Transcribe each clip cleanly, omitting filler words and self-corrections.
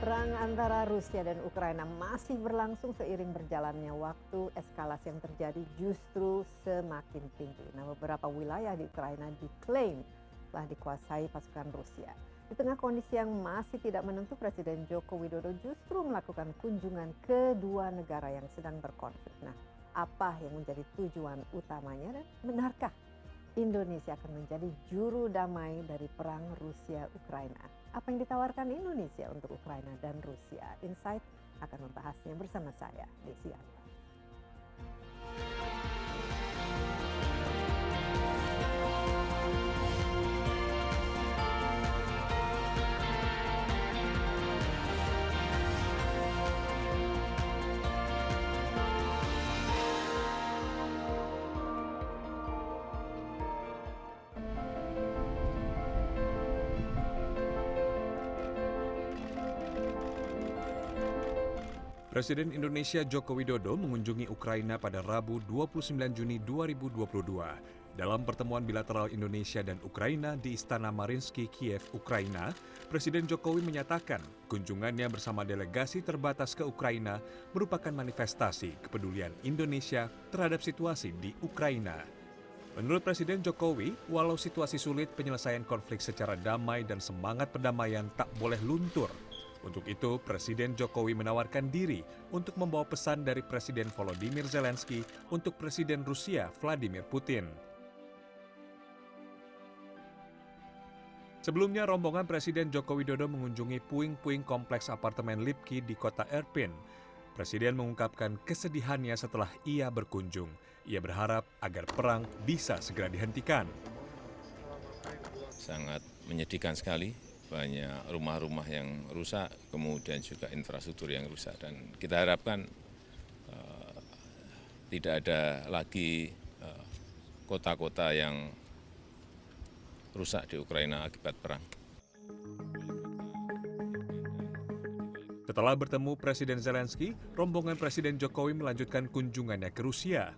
Perang antara Rusia dan Ukraina masih berlangsung seiring berjalannya waktu. Eskalasi yang terjadi justru semakin tinggi. Nah, beberapa wilayah di Ukraina diklaim telah dikuasai pasukan Rusia. Di tengah kondisi yang masih tidak menentu, Presiden Joko Widodo justru melakukan kunjungan ke dua negara yang sedang berkonflik. Nah, apa yang menjadi tujuan utamanya dan benarkah Indonesia akan menjadi juru damai dari perang Rusia-Ukraina? Apa yang ditawarkan Indonesia untuk Ukraina dan Rusia? Insight akan membahasnya bersama saya, Desi Anwar. Presiden Indonesia Joko Widodo mengunjungi Ukraina pada Rabu 29 Juni 2022. Dalam pertemuan bilateral Indonesia dan Ukraina di Istana Mariinsky, Kiev, Ukraina, Presiden Jokowi menyatakan kunjungannya bersama delegasi terbatas ke Ukraina merupakan manifestasi kepedulian Indonesia terhadap situasi di Ukraina. Menurut Presiden Jokowi, walau situasi sulit, penyelesaian konflik secara damai dan semangat perdamaian tak boleh luntur. Untuk itu, Presiden Jokowi menawarkan diri untuk membawa pesan dari Presiden Volodymyr Zelensky untuk Presiden Rusia Vladimir Putin. Sebelumnya, rombongan Presiden Joko Widodo mengunjungi puing-puing kompleks apartemen Lipki di kota Irpin. Presiden mengungkapkan kesedihannya setelah ia berkunjung. Ia berharap agar perang bisa segera dihentikan. Sangat menyedihkan sekali. Banyak rumah-rumah yang rusak, kemudian juga infrastruktur yang rusak. Dan kita harapkan tidak ada lagi kota-kota yang rusak di Ukraina akibat perang. Setelah bertemu Presiden Zelensky, rombongan Presiden Jokowi melanjutkan kunjungannya ke Rusia.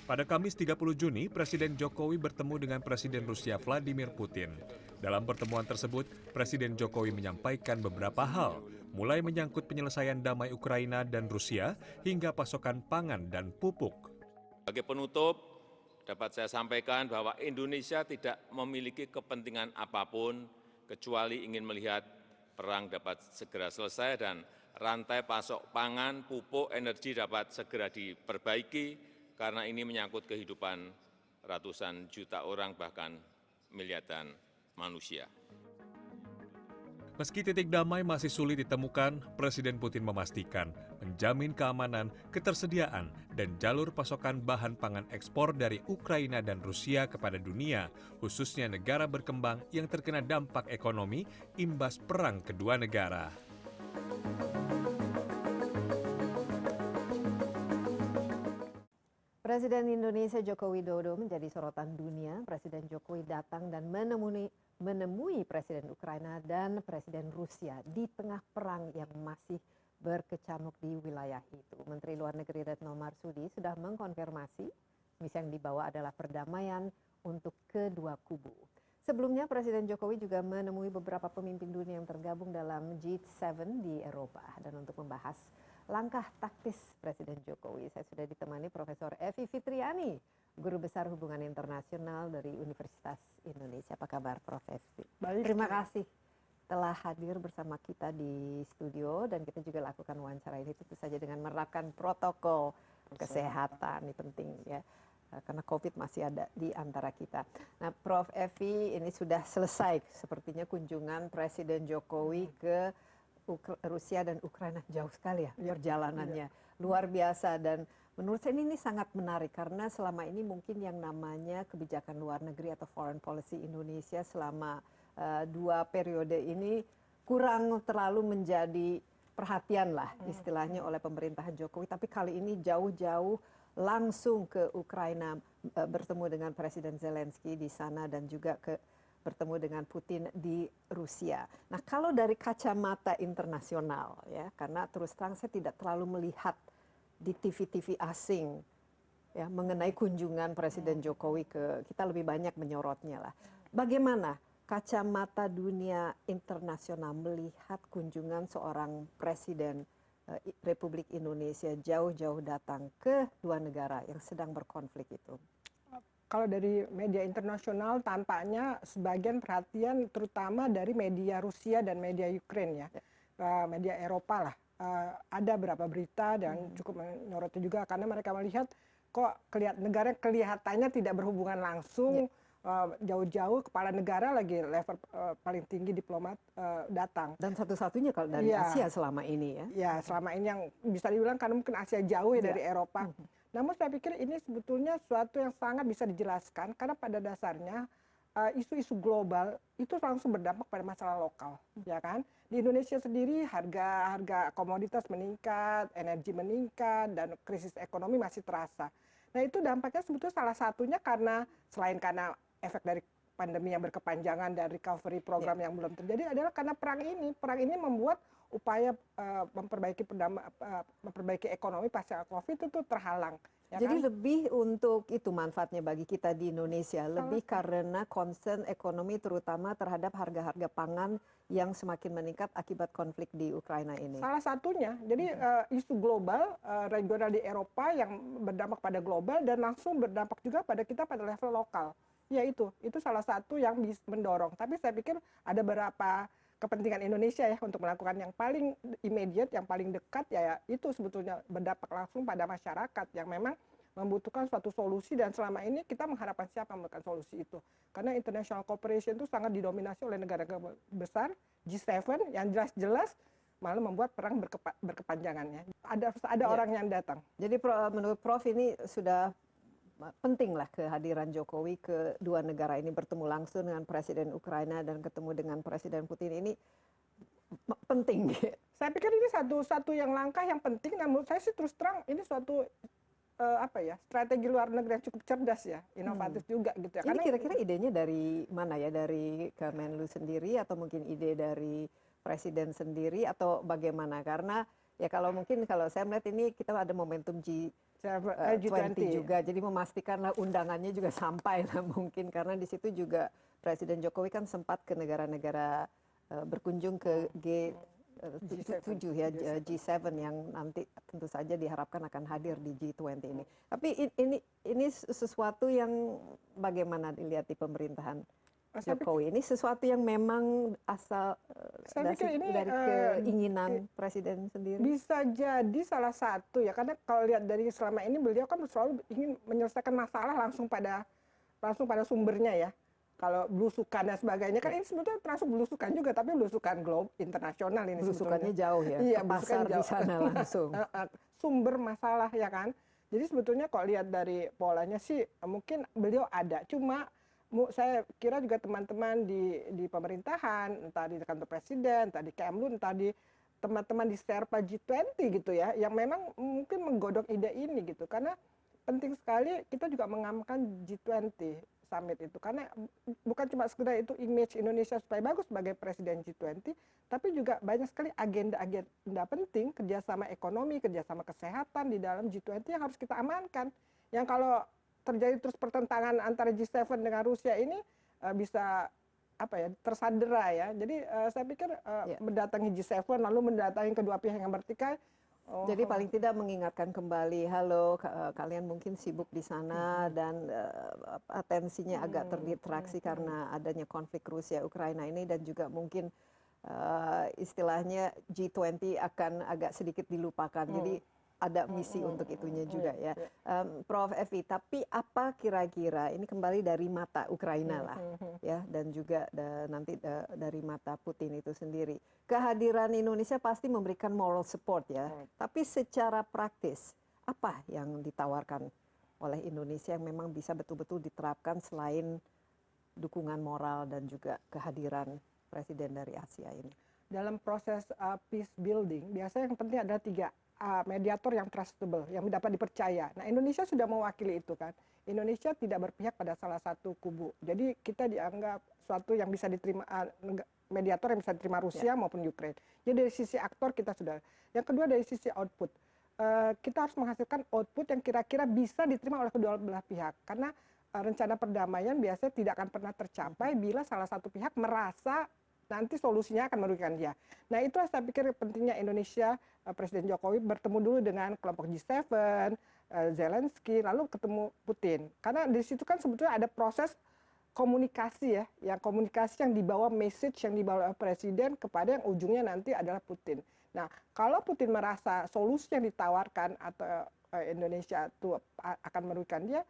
Pada Kamis 30 Juni, Presiden Jokowi bertemu dengan Presiden Rusia Vladimir Putin. Dalam pertemuan tersebut, Presiden Jokowi menyampaikan beberapa hal, mulai menyangkut penyelesaian damai Ukraina dan Rusia hingga pasokan pangan dan pupuk. Sebagai penutup, dapat saya sampaikan bahwa Indonesia tidak memiliki kepentingan apapun kecuali ingin melihat perang dapat segera selesai dan rantai pasok pangan, pupuk, energi dapat segera diperbaiki, karena ini menyangkut kehidupan ratusan juta orang, bahkan miliaran manusia. Meski titik damai masih sulit ditemukan, Presiden Putin memastikan menjamin keamanan, ketersediaan, dan jalur pasokan bahan pangan ekspor dari Ukraina dan Rusia kepada dunia, khususnya negara berkembang yang terkena dampak ekonomi imbas perang kedua negara. Presiden Indonesia Joko Widodo menjadi sorotan dunia. Presiden Jokowi datang dan menemui Presiden Ukraina dan Presiden Rusia di tengah perang yang masih berkecamuk di wilayah itu. Menteri Luar Negeri Retno Marsudi sudah mengkonfirmasi misi yang dibawa adalah perdamaian untuk kedua kubu. Sebelumnya Presiden Jokowi juga menemui beberapa pemimpin dunia yang tergabung dalam G7 di Eropa. Dan untuk membahas langkah taktis Presiden Jokowi, saya sudah ditemani Profesor Evi Fitriani, Guru Besar Hubungan Internasional dari Universitas Indonesia. Apa kabar, Prof. Evi? Baik. Terima kasih telah hadir bersama kita di studio, dan kita juga lakukan wawancara ini tentu saja dengan menerapkan protokol kesehatan. Ini penting ya, karena COVID masih ada di antara kita. Nah, Prof. Evi, ini sudah selesai sepertinya kunjungan Presiden Jokowi ke Rusia dan Ukraina. Jauh sekali ya perjalanannya, luar biasa. Dan menurut saya ini sangat menarik karena selama ini mungkin yang namanya kebijakan luar negeri atau foreign policy Indonesia selama 2 periode ini kurang terlalu menjadi perhatian lah istilahnya oleh pemerintahan Jokowi. Tapi kali ini jauh-jauh langsung ke Ukraina, bertemu dengan Presiden Zelensky di sana dan juga bertemu dengan Putin di Rusia. Nah, kalau dari kacamata internasional ya, karena terus terang saya tidak terlalu melihat di TV-TV asing ya mengenai kunjungan Presiden Jokowi ke kita, lebih banyak menyorotnya lah. Bagaimana kacamata dunia internasional melihat kunjungan seorang presiden Republik Indonesia jauh-jauh datang ke dua negara yang sedang berkonflik itu? Kalau dari media internasional tampaknya sebagian perhatian terutama dari media Rusia dan media Ukraina ya, media Eropa lah. Ada beberapa berita dan cukup menyoroti juga karena mereka melihat kok negara kelihatannya tidak berhubungan langsung, jauh-jauh kepala negara lagi level paling tinggi diplomat datang. Dan satu-satunya kalau dari Asia selama ini ya. Ya, selama ini yang bisa dibilang karena mungkin Asia jauh ya dari Eropa. Namun saya pikir ini sebetulnya suatu yang sangat bisa dijelaskan karena pada dasarnya isu-isu global itu langsung berdampak pada masalah lokal, ya kan? Di Indonesia sendiri harga komoditas meningkat, energi meningkat, dan krisis ekonomi masih terasa. Nah itu dampaknya sebetulnya salah satunya selain karena efek dari pandemi yang berkepanjangan dan recovery program yang belum terjadi adalah karena perang ini. Perang ini membuat upaya memperbaiki ekonomi pasca COVID itu terhalang. Ya Jadi kan? lebih untuk itu manfaatnya bagi kita di Indonesia, lebih karena concern ekonomi terutama terhadap harga-harga pangan yang semakin meningkat akibat konflik di Ukraina ini. Salah satunya, jadi isu global, regional di Eropa yang berdampak pada global dan langsung berdampak juga pada kita pada level lokal. Ya itu salah satu yang bisa mendorong. Tapi saya pikir ada beberapa kepentingan Indonesia ya untuk melakukan yang paling immediate, yang paling dekat ya itu sebetulnya berdampak langsung pada masyarakat yang memang membutuhkan suatu solusi dan selama ini kita mengharapkan siapa memberikan solusi itu. Karena international cooperation itu sangat didominasi oleh negara-negara besar, G7 yang jelas-jelas malah membuat perang berkepanjangannya. Ada orang yang datang. Jadi menurut Prof ini sudah pentinglah kehadiran Jokowi ke dua negara ini, bertemu langsung dengan Presiden Ukraina dan ketemu dengan Presiden Putin ini penting. Saya pikir ini satu yang langkah yang penting, namun saya sih terus terang ini suatu strategi luar negeri yang cukup cerdas ya, inovatif juga gitu ya. Ini kira-kira idenya dari mana ya? Dari Kemenlu sendiri atau mungkin ide dari Presiden sendiri atau bagaimana? Karena ya kalau saya melihat ini kita ada momentum G20 juga, jadi memastikanlah undangannya juga sampai lah mungkin karena di situ juga Presiden Jokowi kan sempat ke negara-negara berkunjung ke G7 ya, G7 yang nanti tentu saja diharapkan akan hadir di G20 ini. Tapi ini sesuatu yang bagaimana dilihat di pemerintahan Jokowi? Ini sesuatu yang memang asal dari keinginan Presiden sendiri? Bisa jadi salah satu ya, karena kalau lihat dari selama ini beliau kan selalu ingin menyelesaikan masalah langsung pada sumbernya ya. Kalau belusukan dan sebagainya kan ini sebetulnya termasuk belusukan juga, tapi belusukan internasional ini belusukannya sebetulnya. jauh ya, iya, ke pasar di sana langsung. Sumber masalah ya kan. Jadi sebetulnya kalau lihat dari polanya sih mungkin beliau ada, cuma saya kira juga teman-teman di pemerintahan, entah di kantor presiden, entah di Kemlu, entah di teman-teman di Sherpa G20 gitu ya, yang memang mungkin menggodok ide ini gitu. Karena penting sekali kita juga mengamankan G20 summit itu. Karena bukan cuma sekedar itu image Indonesia supaya bagus sebagai presiden G20, tapi juga banyak sekali agenda penting, kerjasama ekonomi, kerjasama kesehatan di dalam G20 yang harus kita amankan. Yang kalau terjadi terus pertentangan antara G7 dengan Rusia ini bisa tersandera ya. Jadi saya pikir mendatangi G7 lalu mendatangi kedua pihak yang bertikai. Jadi paling tidak mengingatkan kembali, halo kalian mungkin sibuk di sana dan atensinya agak terdistraksi karena adanya konflik Rusia Ukraina ini dan juga mungkin istilahnya G20 akan agak sedikit dilupakan. Jadi ada misi untuk itunya juga ya. Prof. Evi, tapi apa kira-kira ini kembali dari mata Ukraina lah ya dan juga nanti dari mata Putin itu sendiri. Kehadiran Indonesia pasti memberikan moral support ya. Tapi secara praktis apa yang ditawarkan oleh Indonesia yang memang bisa betul-betul diterapkan selain dukungan moral dan juga kehadiran presiden dari Asia ini? Dalam proses peace building biasanya yang penting adalah 3 mediator yang trustable, yang dapat dipercaya. Nah, Indonesia sudah mewakili itu kan. Indonesia tidak berpihak pada salah satu kubu. Jadi kita dianggap suatu yang bisa diterima mediator yang bisa diterima Rusia maupun Ukraina. Jadi dari sisi aktor kita sudah. Yang kedua dari sisi output. Kita harus menghasilkan output yang kira-kira bisa diterima oleh kedua belah pihak. Karena rencana perdamaian biasanya tidak akan pernah tercapai bila salah satu pihak merasa nanti solusinya akan merugikan dia. Nah, itu saya pikir pentingnya Indonesia, Presiden Jokowi bertemu dulu dengan kelompok G7, Zelensky, lalu ketemu Putin. Karena di situ kan sebetulnya ada proses komunikasi ya, yang komunikasi yang dibawa message yang dibawa oleh Presiden kepada yang ujungnya nanti adalah Putin. Nah, kalau Putin merasa solusi yang ditawarkan atau Indonesia itu akan merugikan dia,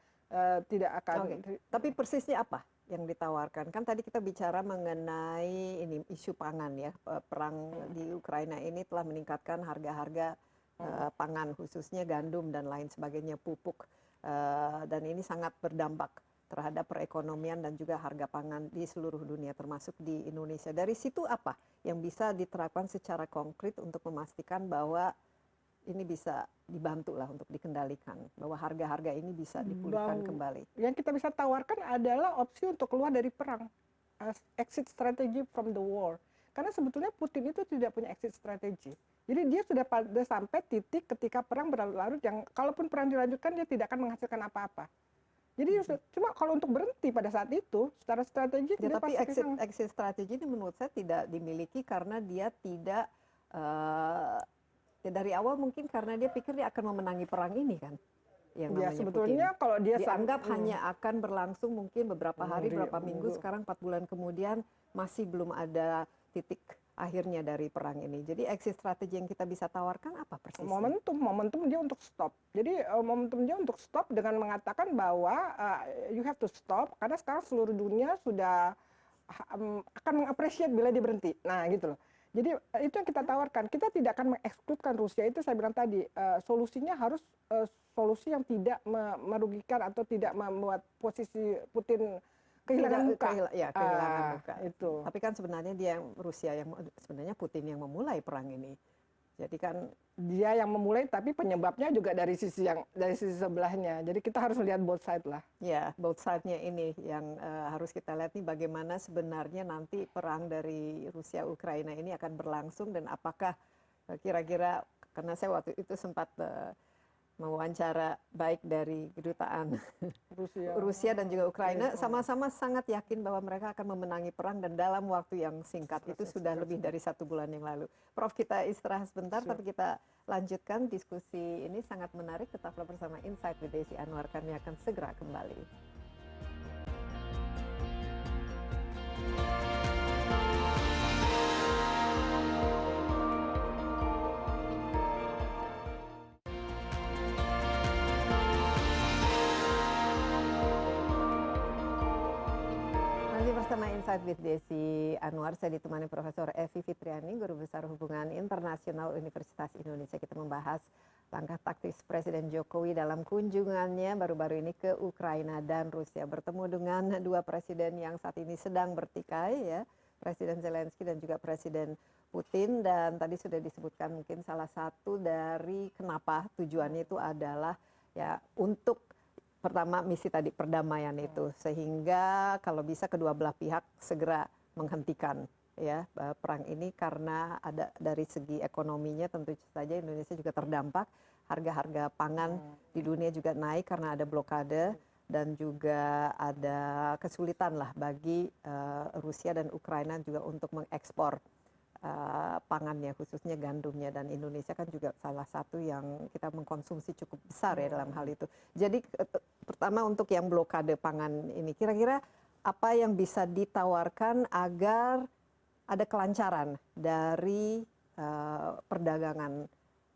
tidak akan. Tapi persisnya apa yang ditawarkan? Kan tadi kita bicara mengenai ini isu pangan ya, perang di Ukraina ini telah meningkatkan harga-harga pangan, khususnya gandum dan lain sebagainya, pupuk, dan ini sangat berdampak terhadap perekonomian dan juga harga pangan di seluruh dunia termasuk di Indonesia. Dari situ apa yang bisa diterapkan secara konkret untuk memastikan bahwa ini bisa dibantu lah untuk dikendalikan, bahwa harga-harga ini bisa dipulihkan kembali? Yang kita bisa tawarkan adalah opsi untuk keluar dari perang, exit strategy from the war. Karena sebetulnya Putin itu tidak punya exit strategy. Jadi dia sudah pada sampai titik ketika perang berlarut-larut yang kalaupun perang dilanjutkan dia tidak akan menghasilkan apa-apa. Jadi cuma kalau untuk berhenti pada saat itu secara strategi ya, tapi exit strategi ini menurut saya tidak dimiliki karena dia tidak ya dari awal mungkin karena dia pikir dia akan memenangi perang ini kan. Yang ya sebetulnya Putin. Kalau dia dianggap hanya akan berlangsung mungkin beberapa hari, beberapa minggu, sekarang 4 bulan kemudian masih belum ada titik akhirnya dari perang ini. Jadi exit strategi yang kita bisa tawarkan apa persisnya? Momentum dia untuk stop. Jadi momentum dia untuk stop dengan mengatakan bahwa you have to stop karena sekarang seluruh dunia sudah akan mengapresiasi bila dia berhenti. Nah, gitu loh. Jadi itu yang kita tawarkan. Kita tidak akan mengekskludkan Rusia, itu saya bilang tadi. Solusinya harus solusi yang tidak merugikan atau tidak membuat posisi Putin kehilangan muka. Kehilangan muka. Itu. Tapi kan sebenarnya sebenarnya Putin yang memulai perang ini. Jadi kan dia yang memulai, tapi penyebabnya juga dari sisi sebelahnya. Jadi kita harus lihat both side lah. Ya, both side-nya ini yang harus kita lihat nih bagaimana sebenarnya nanti perang dari Rusia Ukraina ini akan berlangsung dan apakah kira-kira, karena saya waktu itu sempat mewawancara baik dari kedutaan Rusia dan juga Ukraina, sama-sama sangat yakin bahwa mereka akan memenangi perang dan dalam waktu yang singkat itu sudah lebih dari 1 bulan yang lalu. Prof, kita istirahat sebentar, tapi kita lanjutkan diskusi ini sangat menarik. Tetaplah bersama Insight with Desi Anwar, kami akan segera kembali. Bersama Insight with Desi Anwar, saya ditemani Profesor Evi Fitriani, Guru Besar Hubungan Internasional Universitas Indonesia. Kita membahas langkah taktis Presiden Jokowi dalam kunjungannya baru-baru ini ke Ukraina dan Rusia. Bertemu dengan dua presiden yang saat ini sedang bertikai, ya, Presiden Zelensky dan juga Presiden Putin. Dan tadi sudah disebutkan mungkin salah satu dari kenapa tujuannya itu adalah ya untuk pertama misi tadi perdamaian itu, sehingga kalau bisa kedua belah pihak segera menghentikan ya perang ini, karena ada dari segi ekonominya tentu saja Indonesia juga terdampak, harga-harga pangan di dunia juga naik karena ada blokade dan juga ada kesulitan lah bagi Rusia dan Ukraina juga untuk mengekspor pangannya, khususnya gandumnya, dan Indonesia kan juga salah satu yang kita mengkonsumsi cukup besar ya dalam hal itu. Jadi pertama untuk yang blokade pangan ini, kira-kira apa yang bisa ditawarkan agar ada kelancaran dari perdagangan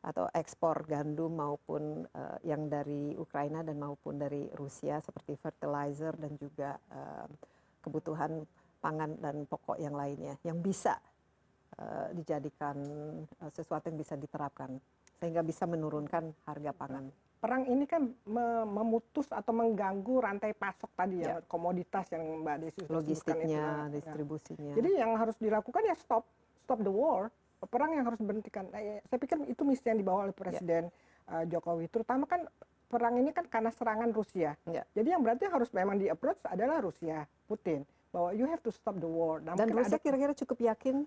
atau ekspor gandum maupun yang dari Ukraina dan maupun dari Rusia seperti fertilizer dan juga kebutuhan pangan dan pokok yang lainnya yang bisa dijadikan sesuatu yang bisa diterapkan sehingga bisa menurunkan harga pangan. Perang ini kan memutus atau mengganggu rantai pasok tadi ya, komoditas yang Mbak Desi sudah logistiknya, itu, distribusinya. Jadi yang harus dilakukan ya stop the war, perang yang harus dihentikan. Saya pikir itu misi yang dibawa oleh Presiden Jokowi. Terutama kan perang ini kan karena serangan Rusia. Jadi yang berarti harus memang di approach adalah Rusia, Putin. bahwa you have to stop the war. Nah, Dan mungkin Rusia ada, kira-kira cukup yakin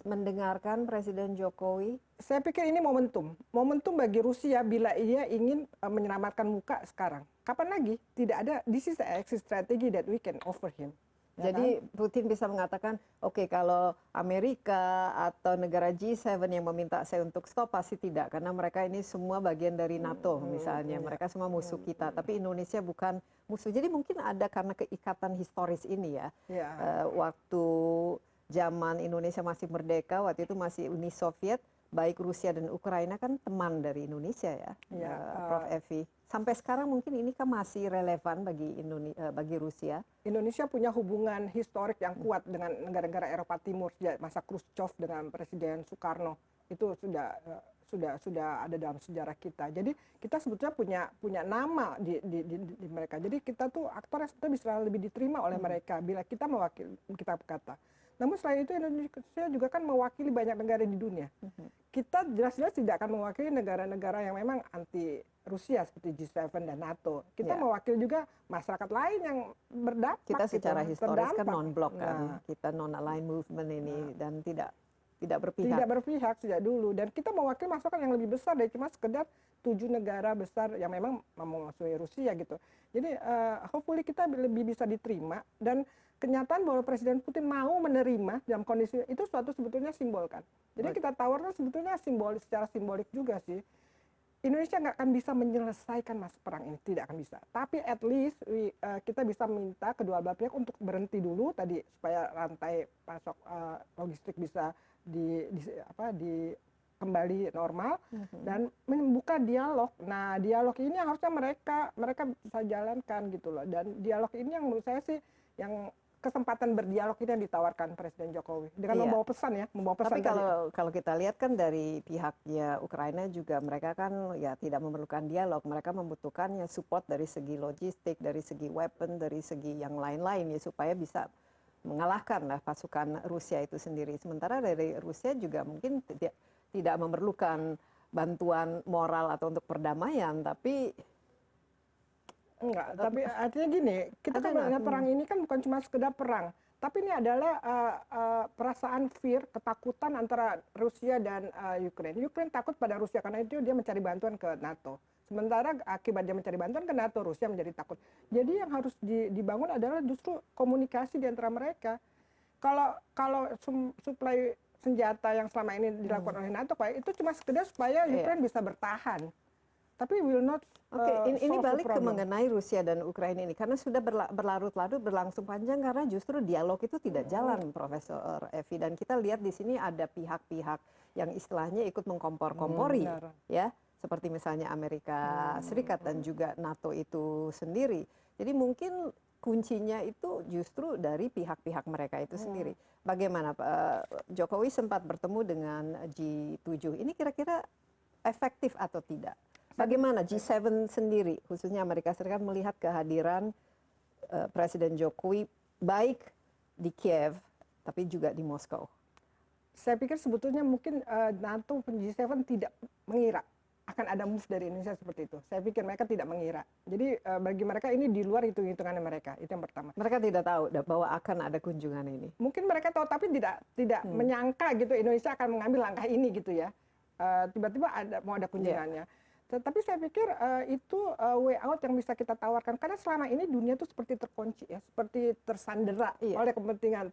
mendengarkan Presiden Jokowi? saya pikir ini momentum bagi Rusia bila ia ingin menyelamatkan muka sekarang. Kapan lagi? Tidak ada. This is the exit strategy that we can offer him. Ya Jadi Putin bisa mengatakan, oke, kalau Amerika atau negara G7 yang meminta saya untuk stop, pasti tidak. Karena mereka ini semua bagian dari NATO misalnya. Mereka semua musuh kita. Tapi Indonesia bukan musuh. Jadi mungkin ada karena keikatan historis ini ya. Ya. Waktu zaman Indonesia masih merdeka, waktu itu masih Uni Soviet, baik Rusia dan Ukraina kan teman dari Indonesia ya, Ya, Prof. Evi. Sampai sekarang mungkin ini kan masih relevan bagi Rusia. Indonesia punya hubungan historik yang kuat dengan negara-negara Eropa Timur sejak masa Khrushchev dengan Presiden Soekarno. Itu sudah ada dalam sejarah kita. Jadi kita sebetulnya punya nama di mereka. Jadi kita tuh aktor yang sebetulnya bisa lebih diterima oleh mereka bila kita mewakili, kita berkata. Namun selain itu Indonesia juga kan mewakili banyak negara di dunia. Kita jelas-jelas tidak akan mewakili negara-negara yang memang anti Rusia seperti G7 dan NATO. Kita mewakili juga masyarakat lain yang berdampak. Kita secara gitu, historis kan terdampak. non-blok kan, Nah, kita non-aligned movement ini dan tidak berpihak. tidak berpihak sejak dulu, dan kita mewakili masyarakat yang lebih besar dari cuma sekedar 7 negara besar yang memang memusuhi Rusia gitu. Jadi hopefully kita lebih bisa diterima, dan kenyataan bahwa Presiden Putin mau menerima dalam kondisi itu suatu sebetulnya simbol kan. Jadi kita tawarkan sebetulnya secara simbolik juga sih. Indonesia nggak akan bisa menyelesaikan masa perang ini, tidak akan bisa. Tapi at least kita bisa minta kedua belah pihak untuk berhenti dulu tadi supaya rantai pasok logistik bisa kembali normal dan membuka dialog. Nah, dialog ini harusnya mereka bisa jalankan gitu loh. Dan dialog ini yang menurut saya sih yang kesempatan berdialog ini yang ditawarkan Presiden Jokowi dengan membawa pesan ya, Tapi kalau kita lihat kan dari pihaknya Ukraina juga mereka kan ya tidak memerlukan dialog, mereka membutuhkannya support dari segi logistik, dari segi weapon, dari segi yang lain-lain ya supaya bisa mengalahkan lah pasukan Rusia itu sendiri. Sementara dari Rusia juga mungkin tidak memerlukan bantuan moral atau untuk perdamaian, tapi enggak, tapi artinya gini, kita kan melihat perang ini kan bukan cuma sekedar perang, tapi ini adalah perasaan fear, ketakutan antara Rusia dan Ukraine. Ukraine takut pada Rusia karena itu dia mencari bantuan ke NATO. Sementara akibat dia mencari bantuan ke NATO, Rusia menjadi takut. Jadi yang harus dibangun adalah justru komunikasi di antara mereka. Kalau suplai senjata yang selama ini dilakukan oleh NATO, itu cuma sekedar supaya Ukraine bisa bertahan. Tapi will not ini balik ke mengenai Rusia dan Ukraina ini karena sudah berlarut-larut berlangsung panjang karena justru dialog itu tidak jalan, Profesor Evi, dan kita lihat di sini ada pihak-pihak yang istilahnya ikut mengkompor-kompori ya, seperti misalnya Amerika Serikat dan juga NATO itu sendiri. Jadi mungkin kuncinya itu justru dari pihak-pihak mereka itu sendiri. Bagaimana Pak Jokowi sempat bertemu dengan G7, ini kira-kira efektif atau tidak? Bagaimana G7 sendiri, khususnya Amerika Serikat melihat kehadiran Presiden Jokowi baik di Kiev, tapi juga di Moskow? Saya pikir sebetulnya mungkin NATO G7 tidak mengira akan ada move dari Indonesia seperti itu. Saya pikir mereka tidak mengira. Jadi bagi mereka ini di luar hitung-hitungannya mereka. Itu yang pertama. Mereka tidak tahu bahwa akan ada kunjungan ini. Mungkin mereka tahu tapi tidak menyangka gitu Indonesia akan mengambil langkah ini gitu ya. Tiba-tiba mau ada kunjungannya. Tetapi saya pikir itu way out yang bisa kita tawarkan karena selama ini dunia itu seperti terkunci ya, seperti tersandera oleh kepentingan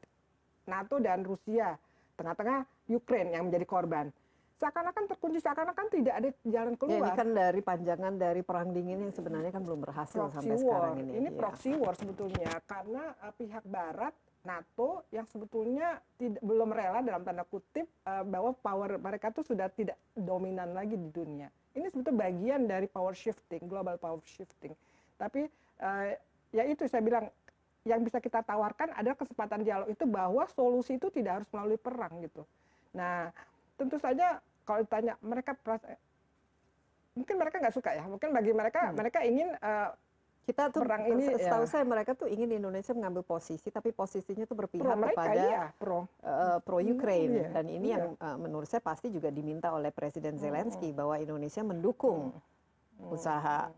NATO dan Rusia, tengah-tengah Ukraine yang menjadi korban. Seakan-akan terkunci, seakan-akan tidak ada jalan keluar. Ya, ini kan dari panjangan dari perang dingin yang sebenarnya kan belum berhasil sampai sekarang ini. Ini proxy war sebetulnya karena pihak Barat NATO yang sebetulnya belum rela dalam tanda kutip bahwa power mereka itu sudah tidak dominan lagi di dunia. Ini sebetulnya bagian dari power shifting, global power shifting. Tapi ya itu saya bilang yang bisa kita tawarkan adalah kesempatan dialog itu bahwa solusi itu tidak harus melalui perang gitu. Nah, tentu saja kalau ditanya mereka mungkin mereka nggak suka ya. Mungkin bagi mereka mereka ingin kita tuh perang ini setahu saya mereka tuh ingin Indonesia mengambil posisi tapi posisinya tuh berpihak kepada pro Ukraine dan ini yang menurut saya pasti juga diminta oleh Presiden Zelensky bahwa Indonesia mendukung usaha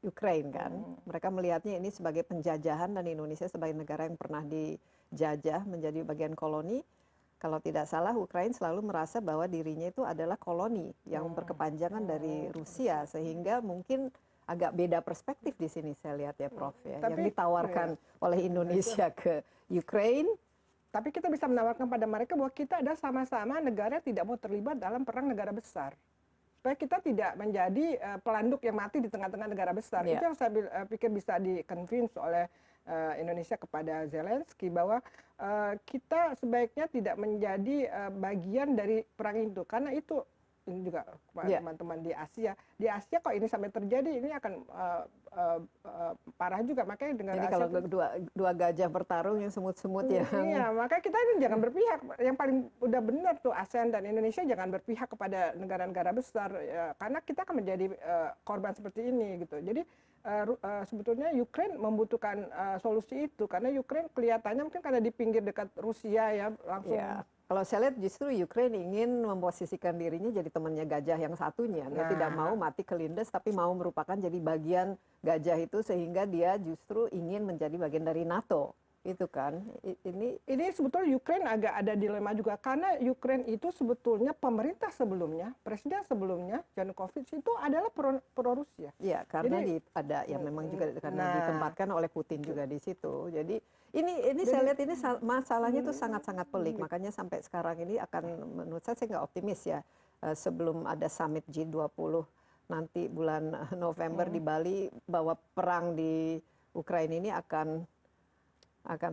Ukraine kan. Mereka melihatnya ini sebagai penjajahan dan Indonesia sebagai negara yang pernah dijajah menjadi bagian koloni. Kalau tidak salah, Ukraina selalu merasa bahwa dirinya itu adalah koloni yang berkepanjangan dari Rusia, sehingga mungkin agak beda perspektif di sini saya lihat ya, Prof. Ya, yang ditawarkan oleh Indonesia ke Ukraina. Tapi kita bisa menawarkan pada mereka bahwa kita ada sama-sama negara yang tidak mau terlibat dalam perang negara besar. Supaya kita tidak menjadi pelanduk yang mati di tengah-tengah negara besar. Itu yang saya pikir bisa di-convince oleh Indonesia kepada Zelensky bahwa kita sebaiknya tidak menjadi bagian dari perang itu, karena itu ini juga teman-teman di Asia kok ini sampai terjadi ini akan parah juga, makanya dengan jadi kalau dua gajah bertarung yang semut-semut ya. Iya, makanya kita ini jangan berpihak, yang paling udah benar tuh ASEAN dan Indonesia jangan berpihak kepada negara-negara besar ya, karena kita akan menjadi korban seperti ini gitu. Jadi sebetulnya Ukraine membutuhkan solusi itu, karena Ukraine kelihatannya mungkin karena di pinggir dekat Rusia ya langsung. Ya, kalau saya lihat justru Ukraine ingin memposisikan dirinya jadi temannya gajah yang satunya. Dia tidak mau mati kelindes, tapi mau merupakan jadi bagian gajah itu, sehingga dia justru ingin menjadi bagian dari NATO. Itu kan, ini sebetulnya Ukraine agak ada dilema juga, karena Ukraine itu sebetulnya pemerintah sebelumnya, presiden sebelumnya Yanukovych itu adalah pro Rusia. Ya, karena ada yang memang juga karena ditempatkan oleh Putin juga di situ. Jadi ini saya lihat ini masalahnya itu sangat-sangat pelik. Makanya sampai sekarang ini menurut saya nggak optimis ya, sebelum ada summit G20 nanti bulan November di Bali, bahwa perang di Ukraina ini akan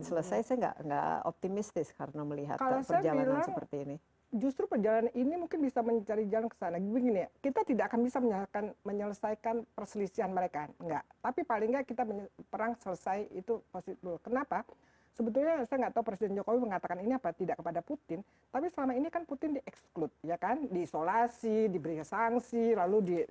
selesai. Saya nggak optimistis karena melihat perjalanan seperti ini. Justru perjalanan ini mungkin bisa mencari jalan ke sana. Begini ya, kita tidak akan bisa menyelesaikan perselisihan mereka, enggak. Tapi paling nggak kita perang selesai itu positif. Kenapa? Sebetulnya saya nggak tahu Presiden Jokowi mengatakan ini apa tidak kepada Putin, tapi selama ini kan Putin di-exclude, ya kan, diisolasi, diberi sanksi, lalu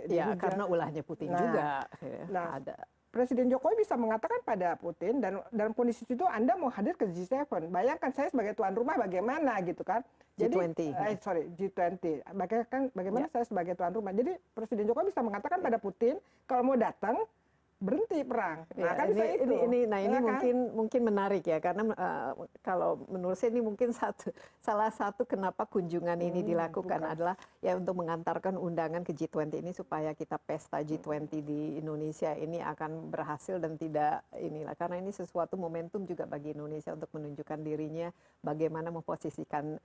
ya karena ulahnya Putin juga. Nah, ada. Presiden Jokowi bisa mengatakan pada Putin, dan dalam kondisi itu Anda mau hadir ke G7. Bayangkan saya sebagai tuan rumah bagaimana gitu kan. Jadi G20. Bagaimana saya sebagai tuan rumah. Jadi Presiden Jokowi bisa mengatakan pada Putin, kalau mau datang berhenti perang. Nah, kan bisa itu. Ini mungkin menarik ya, karena kalau menurut saya ini mungkin salah satu kenapa kunjungan ini dilakukan adalah ya untuk mengantarkan undangan ke G20 ini supaya kita pesta G20 di Indonesia ini akan berhasil dan tidak karena ini sesuatu momentum juga bagi Indonesia untuk menunjukkan dirinya bagaimana memposisikan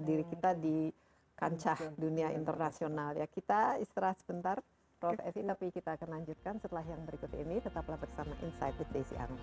diri kita di kancah dunia internasional ya. Kita istirahat sebentar, Prof. Evi, tapi kita akan lanjutkan setelah yang berikut ini. Tetaplah bersama Insight with Desi Anwar.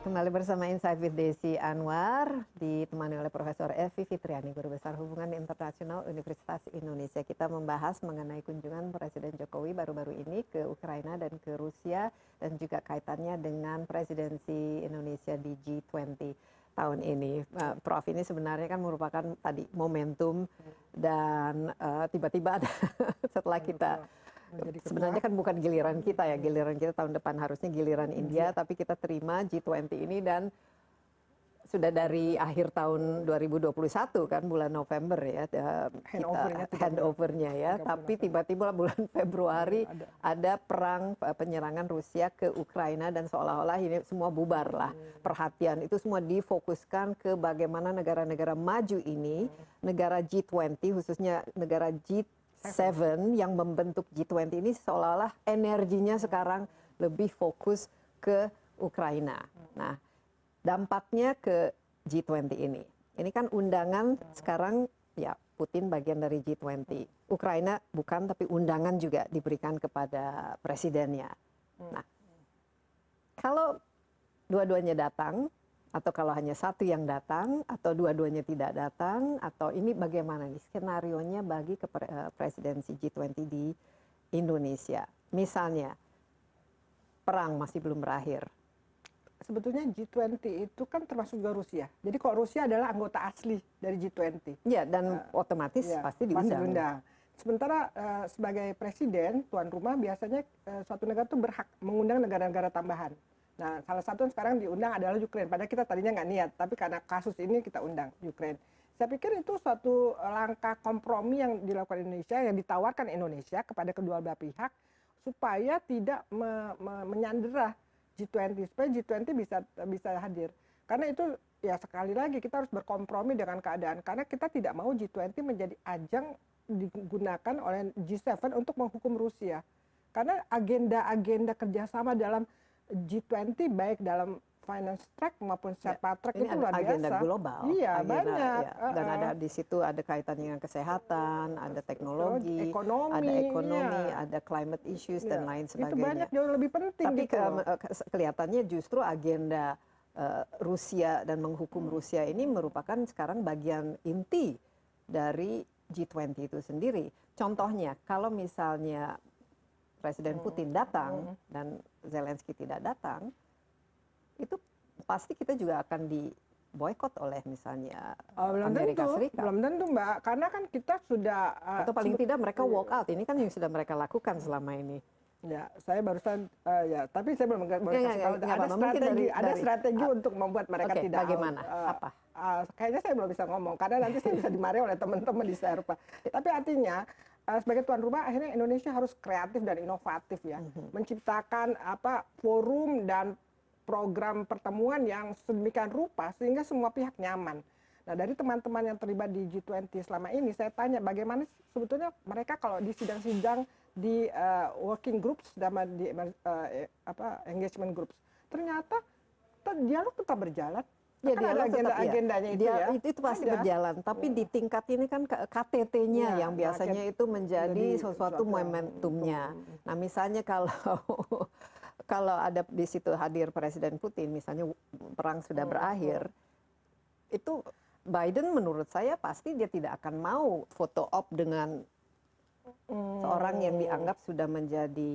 Kembali bersama Insight with Desi Anwar, ditemani oleh Profesor Evi Fitriani, Guru Besar Hubungan Internasional Universitas Indonesia. Kita membahas mengenai kunjungan Presiden Jokowi baru-baru ini ke Ukraina dan ke Rusia, dan juga kaitannya dengan presidensi Indonesia di G20 tahun ini. Prof, ini sebenarnya kan merupakan tadi momentum, dan tiba-tiba ada setelah kita sebenarnya kan bukan giliran kita ya, giliran kita tahun depan, harusnya giliran India, tapi kita terima G20 ini dan sudah dari akhir tahun 2021 kan, bulan November ya, handovernya ya, tapi tiba-tiba bulan Februari ada perang penyerangan Rusia ke Ukraina, dan seolah-olah ini semua bubar lah, perhatian itu semua difokuskan ke bagaimana negara-negara maju ini, negara G20 khususnya negara G7 yang membentuk G20 ini seolah-olah energinya sekarang lebih fokus ke Ukraina. Nah, dampaknya ke G20 ini. Ini kan undangan sekarang ya Putin bagian dari G20. Ukraina bukan, tapi undangan juga diberikan kepada presidennya. Nah, kalau dua-duanya datang, atau kalau hanya satu yang datang, atau dua-duanya tidak datang, atau ini bagaimana nih skenarionya bagi presidensi G20 di Indonesia? Misalnya, perang masih belum berakhir. Sebetulnya G20 itu kan termasuk juga Rusia. Jadi kalau Rusia adalah anggota asli dari G20. Ya, dan otomatis pasti diundang. Sementara sebagai presiden tuan rumah biasanya suatu negara tuh berhak mengundang negara-negara tambahan. Nah, salah satu yang sekarang diundang adalah Ukraine. Padahal kita tadinya nggak niat, tapi karena kasus ini kita undang Ukraine. Saya pikir itu suatu langkah kompromi yang dilakukan Indonesia, yang ditawarkan Indonesia kepada kedua belah pihak supaya tidak menyandera G20, supaya G20 bisa hadir. Karena itu ya sekali lagi kita harus berkompromi dengan keadaan, karena kita tidak mau G20 menjadi ajang digunakan oleh G7 untuk menghukum Rusia. Karena agenda-agenda kerjasama dalam G20 baik dalam finance track maupun Sherpa track ini itu ada luar biasa. agenda global. Iya, agenda, banyak. Ya. Dan ada di situ ada kaitannya dengan kesehatan, ada teknologi, ekonomi, ada ekonomi, ya. ada climate issues dan lain sebagainya. Itu banyak jauh lebih penting. Tapi gitu kelihatannya justru agenda Rusia dan menghukum Rusia ini merupakan sekarang bagian inti dari G20 itu sendiri. Contohnya, kalau misalnya Presiden Putin datang dan Zelensky tidak datang, itu pasti kita juga akan diboykot oleh misalnya Amerika Serikat. Belum tentu, Mbak. Karena kan kita sudah atau paling tidak mereka walk out. Ini kan yang sudah mereka lakukan selama ini. Ya, saya barusan ya, tapi saya belum kasih tahu. Ada strategi untuk membuat mereka tidak. Bagaimana? Apa? Kayaknya saya belum bisa ngomong karena nanti saya bisa dimarahi oleh teman-teman di Sherpa. Tapi artinya sebagai tuan rumah akhirnya Indonesia harus kreatif dan inovatif ya, menciptakan forum dan program pertemuan yang sedemikian rupa sehingga semua pihak nyaman. Nah, dari teman-teman yang terlibat di G20 selama ini, saya tanya bagaimana sebetulnya mereka kalau di sidang-sidang di working groups dan di engagement groups, ternyata dialog tetap berjalan. Ya, kan ada agenda-agendanya itu ya. Itu pasti berjalan, tapi di tingkat ini kan KTT-nya yang biasanya itu menjadi sesuatu momentumnya. Nah, misalnya kalau ada di situ hadir Presiden Putin, misalnya perang sudah berakhir, itu Biden menurut saya pasti dia tidak akan mau foto op dengan seorang yang dianggap sudah menjadi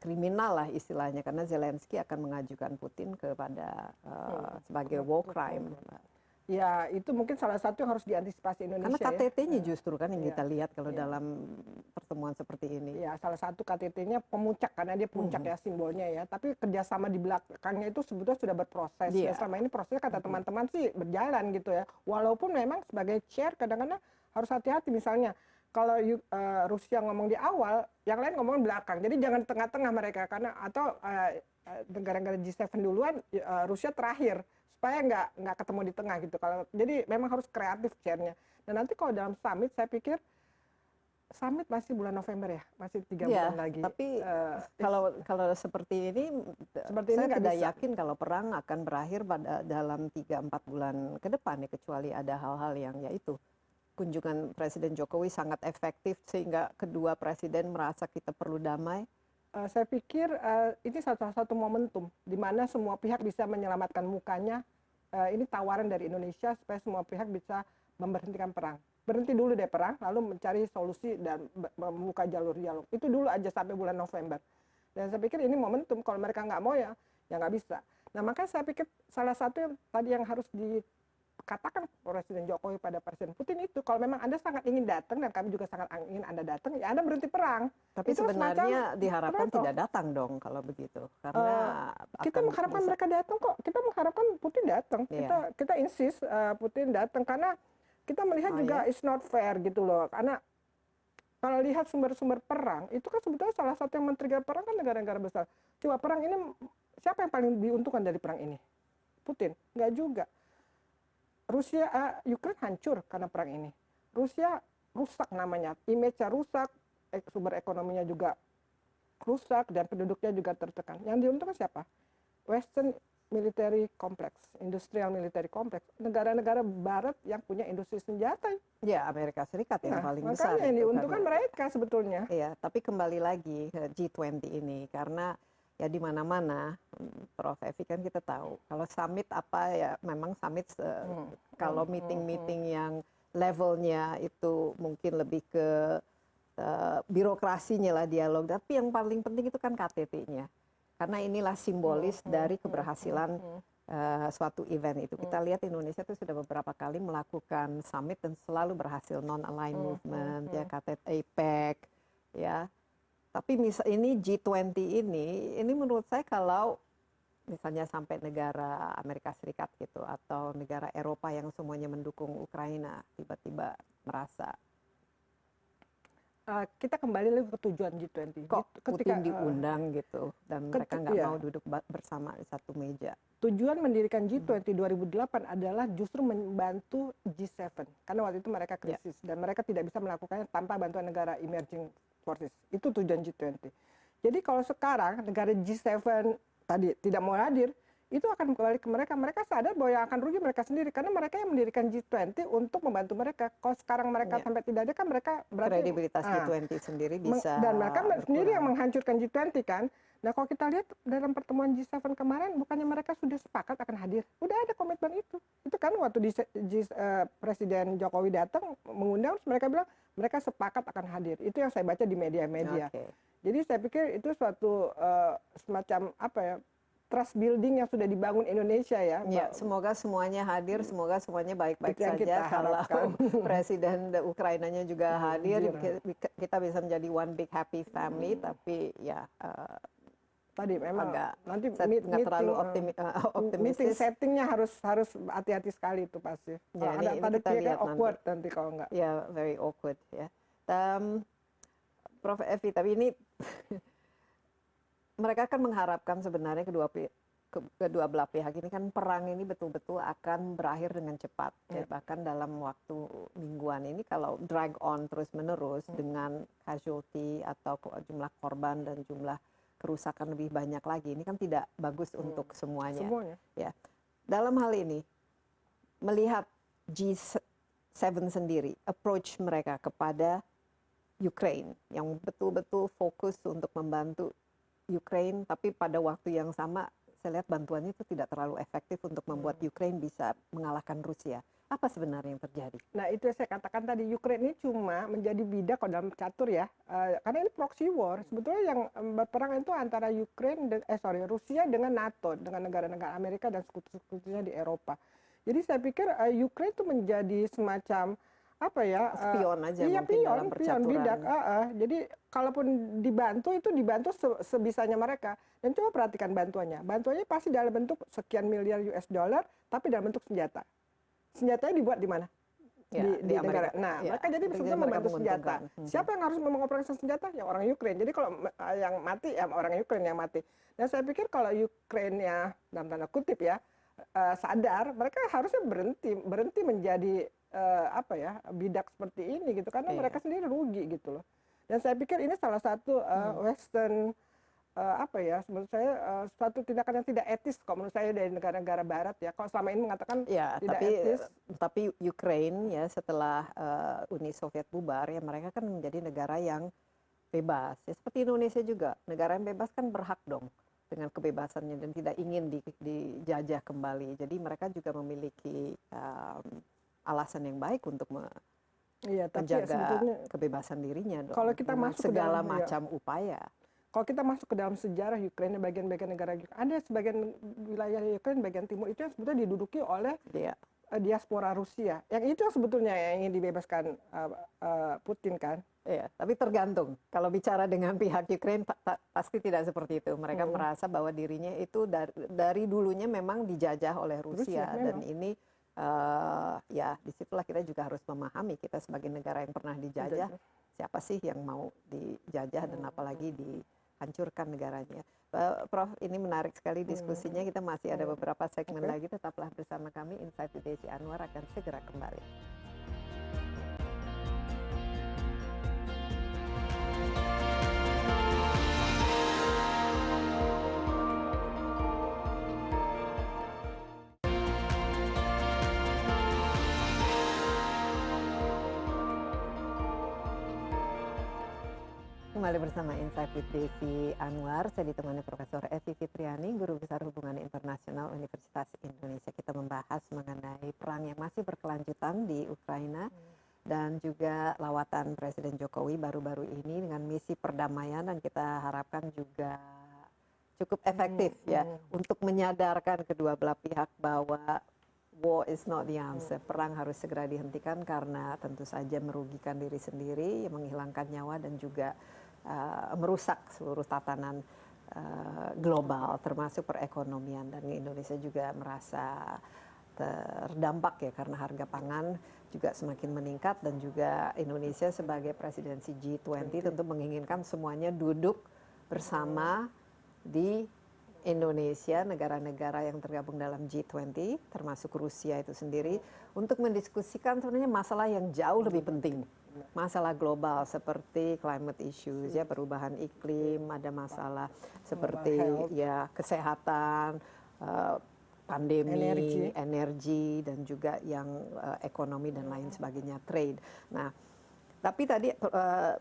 kriminal lah istilahnya, karena Zelensky akan mengajukan Putin kepada sebagai war crime. Ya, itu mungkin salah satu yang harus diantisipasi Indonesia. Karena KTT-nya justru kan yang kita lihat kalau dalam pertemuan seperti ini. Ya, salah satu KTT-nya pemuncak karena dia puncak ya simbolnya ya. Tapi kerjasama di belakangnya itu sebetulnya sudah berproses. Ya, selama ini prosesnya kata teman-teman sih berjalan gitu ya. Walaupun memang sebagai chair kadang-kadang harus hati-hati misalnya. Kalau Rusia ngomong di awal, yang lain ngomong belakang. Jadi jangan tengah-tengah mereka karena atau negara-negara G7 duluan, Rusia terakhir supaya nggak ketemu di tengah gitu. Jadi memang harus kreatif chairnya. Dan nanti kalau dalam summit, saya pikir summit masih bulan November ya, masih 3 bulan lagi. Tapi kalau seperti ini saya tidak yakin kalau perang akan berakhir dalam 3-4 bulan ke depan ya, kecuali ada hal-hal yang yaitu kunjungan Presiden Jokowi sangat efektif sehingga kedua presiden merasa kita perlu damai. Saya pikir ini salah satu momentum di mana semua pihak bisa menyelamatkan mukanya. Ini tawaran dari Indonesia supaya semua pihak bisa memberhentikan perang. Berhenti dulu deh perang, lalu mencari solusi dan membuka jalur dialog. Itu dulu aja sampai bulan November. Dan saya pikir ini momentum. Kalau mereka nggak mau ya nggak bisa. Nah, makanya saya pikir salah satu yang tadi yang harus dikatakan Presiden Jokowi pada Presiden Putin itu, kalau memang Anda sangat ingin datang dan kami juga sangat ingin Anda datang, ya Anda berhenti perang. Tapi itu sebenarnya diharapkan tidak datang dong kalau begitu, karena kita mengharapkan mereka datang kok. Kita mengharapkan Putin datang. Kita insist Putin datang karena kita melihat juga it's not fair gitu loh. Karena kalau lihat sumber-sumber perang itu kan sebetulnya salah satu yang men-trigger perang kan negara-negara besar. Coba perang ini siapa yang paling diuntungkan dari perang ini? Putin? Enggak juga. Rusia, Ukraine hancur karena perang ini. Rusia rusak namanya, image-nya rusak, sumber ekonominya juga rusak dan penduduknya juga tertekan. Yang diuntungkan siapa? Western military complex, industrial military complex, negara-negara Barat yang punya industri senjata. Ya, Amerika Serikat yang paling besar. Makanya yang diuntungkan mereka sebetulnya. Iya, tapi kembali lagi ke G20 ini karena ya di mana-mana, Prof. Evi kan kita tahu kalau summit apa ya memang summit kalau meeting-meeting yang levelnya itu mungkin lebih ke birokrasinya lah dialog, tapi yang paling penting itu kan KTT-nya. Karena inilah simbolis dari keberhasilan suatu event itu. Kita lihat Indonesia itu sudah beberapa kali melakukan summit dan selalu berhasil, non-aligned movement, ya KTT APEC, ya. Tapi ini G20 ini menurut saya kalau misalnya sampai negara Amerika Serikat gitu atau negara Eropa yang semuanya mendukung Ukraina tiba-tiba merasa kita kembali lagi ke tujuan G20. kok Putin diundang gitu dan mereka nggak mau duduk bersama di satu meja. Tujuan mendirikan G20 2008 adalah justru membantu G7 karena waktu itu mereka krisis dan mereka tidak bisa melakukannya tanpa bantuan negara emerging forces. Itu tujuan G20. Jadi kalau sekarang negara G7 tadi tidak mau hadir, itu akan kembali ke mereka. Mereka sadar bahwa yang akan rugi mereka sendiri karena mereka yang mendirikan G20 untuk membantu mereka. Kalau sekarang mereka sampai tidak ada kan mereka berarti kredibilitas G20 sendiri bisa dan mereka sendiri yang menghancurkan G20 kan. Nah kalau kita lihat dalam pertemuan G7 kemarin bukannya mereka sudah sepakat akan hadir, udah ada komitmen itu. Itu kan waktu Presiden Jokowi datang mengundang, mereka bilang mereka sepakat akan hadir. Itu yang saya baca di media-media. Jadi saya pikir itu suatu semacam apa ya, trust building yang sudah dibangun Indonesia ya. Ya, semoga semuanya hadir, semoga semuanya baik-baik saja. Kalau Presiden Ukrainanya juga hadir, kita bisa menjadi one big happy family. Tapi ya tadi memang nanti nggak terlalu optimistis. Meeting settingnya harus hati-hati sekali itu pasti. Ya, ada kita awkward nanti kalau nggak. Ya, very awkward ya. Prof. Evi, tapi ini mereka kan mengharapkan sebenarnya kedua belah pihak ini kan perang ini betul-betul akan berakhir dengan cepat. Ya, bahkan dalam waktu mingguan ini kalau drag on terus-menerus dengan casualty atau jumlah korban dan jumlah kerusakan lebih banyak lagi, ini kan tidak bagus untuk semuanya. Ya. Dalam hal ini, melihat G7 sendiri, approach mereka kepada Ukraine yang betul-betul fokus untuk membantu Ukraine, tapi pada waktu yang sama saya lihat bantuannya itu tidak terlalu efektif untuk membuat Ukraine bisa mengalahkan Rusia. Apa sebenarnya yang terjadi? Nah itu yang saya katakan tadi, Ukraine ini cuma menjadi bidak kalau dalam catur ya, karena ini proxy war. Sebetulnya yang berperang itu antara Rusia dengan NATO, dengan negara-negara Amerika dan sekutu-sekutunya di Eropa. Jadi saya pikir Ukraine itu menjadi semacam apa ya, spion aja iya, mungkin dalam percaturan. Bidak. Jadi kalaupun dibantu itu dibantu sebisanya mereka. Dan coba perhatikan bantuannya. Bantuannya pasti dalam bentuk sekian miliar US dollar, tapi dalam bentuk senjata. Senjatanya dibuat di mana? Ya, di negara. Nah, mereka jadi sebetulnya membantu senjata. Siapa yang harus mengoperasikan senjata? Ya orang Ukraine. Jadi kalau yang mati ya orang Ukraine yang mati. Dan saya pikir kalau Ukraine ya dalam tanda kutip ya sadar, mereka harusnya berhenti menjadi bidak seperti ini gitu, karena mereka sendiri rugi gitu loh. Dan saya pikir ini salah satu Western menurut saya suatu tindakan yang tidak etis kalau menurut saya dari negara-negara Barat ya. Kalau selama ini mengatakan tidak etis. Tapi Ukraine ya setelah Uni Soviet bubar ya mereka kan menjadi negara yang bebas. Ya, seperti Indonesia juga, negara yang bebas kan berhak dong dengan kebebasannya dan tidak ingin dijajah kembali. Jadi mereka juga memiliki alasan yang baik untuk menjaga kebebasan dirinya dong. Kalau kita masuk segala macam upaya. Kalau kita masuk ke dalam sejarah Ukraina, bagian-bagian negara Ukraina, ada sebagian wilayah Ukraina bagian timur itu yang sebetulnya diduduki oleh diaspora Rusia. Yang itu sebetulnya yang ingin dibebaskan Putin kan. Iya, tapi tergantung. Kalau bicara dengan pihak Ukraina pasti tidak seperti itu. Mereka merasa bahwa dirinya itu dari dulunya memang dijajah oleh Rusia dan ini ya disitulah kita juga harus memahami, kita sebagai negara yang pernah dijajah, siapa sih yang mau dijajah dan apalagi dihancurkan negaranya. Prof, ini menarik sekali diskusinya. Kita masih ada beberapa segmen lagi. Tetaplah bersama kami. Insight with Desi Anwar akan segera kembali. Kembali bersama Insight with Desi Anwar. Saya ditemani Profesor Evi Fitriani, Guru Besar Hubungan Internasional Universitas Indonesia. Kita membahas mengenai perang yang masih berkelanjutan di Ukraina dan juga lawatan Presiden Jokowi baru-baru ini dengan misi perdamaian, dan kita harapkan juga cukup efektif ya untuk menyadarkan kedua belah pihak bahwa war is not the answer. Perang harus segera dihentikan karena tentu saja merugikan diri sendiri, menghilangkan nyawa dan juga merusak seluruh tatanan global termasuk perekonomian, dan Indonesia juga merasa terdampak ya karena harga pangan juga semakin meningkat, dan juga Indonesia sebagai presidensi G20 tentu menginginkan semuanya duduk bersama di Indonesia, negara-negara yang tergabung dalam G20 termasuk Rusia itu sendiri, untuk mendiskusikan sebenarnya masalah yang jauh lebih penting, masalah global seperti climate issues ya, perubahan iklim, ada masalah seperti ya kesehatan, pandemi, energi dan juga yang ekonomi dan lain sebagainya, trade. Nah, tapi tadi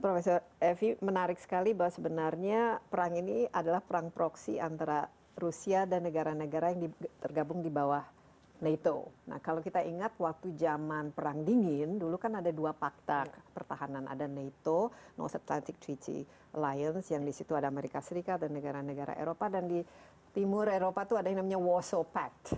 Profesor Evi menarik sekali bahwa sebenarnya perang ini adalah perang proksi antara Rusia dan negara-negara yang tergabung di bawah NATO. Nah, kalau kita ingat waktu zaman Perang Dingin, dulu kan ada dua fakta pertahanan, ada NATO, North Atlantic Treaty Alliance, yang di situ ada Amerika Serikat dan negara-negara Eropa, dan di timur Eropa itu ada yang namanya Warsaw Pact,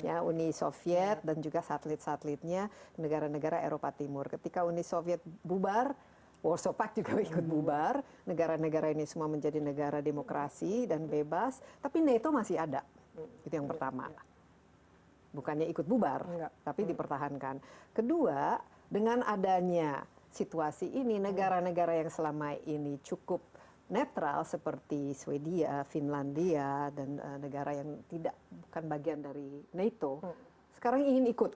ya, Uni Soviet dan juga satelit-satelitnya negara-negara Eropa Timur. Ketika Uni Soviet bubar, Warsaw Pact juga ikut bubar, negara-negara ini semua menjadi negara demokrasi dan bebas, tapi NATO masih ada. Itu yang pertama. Bukannya ikut bubar, tapi dipertahankan. Kedua, dengan adanya situasi ini, negara-negara yang selama ini cukup netral seperti Swedia, Finlandia, dan negara yang bukan bagian dari NATO, sekarang ingin ikut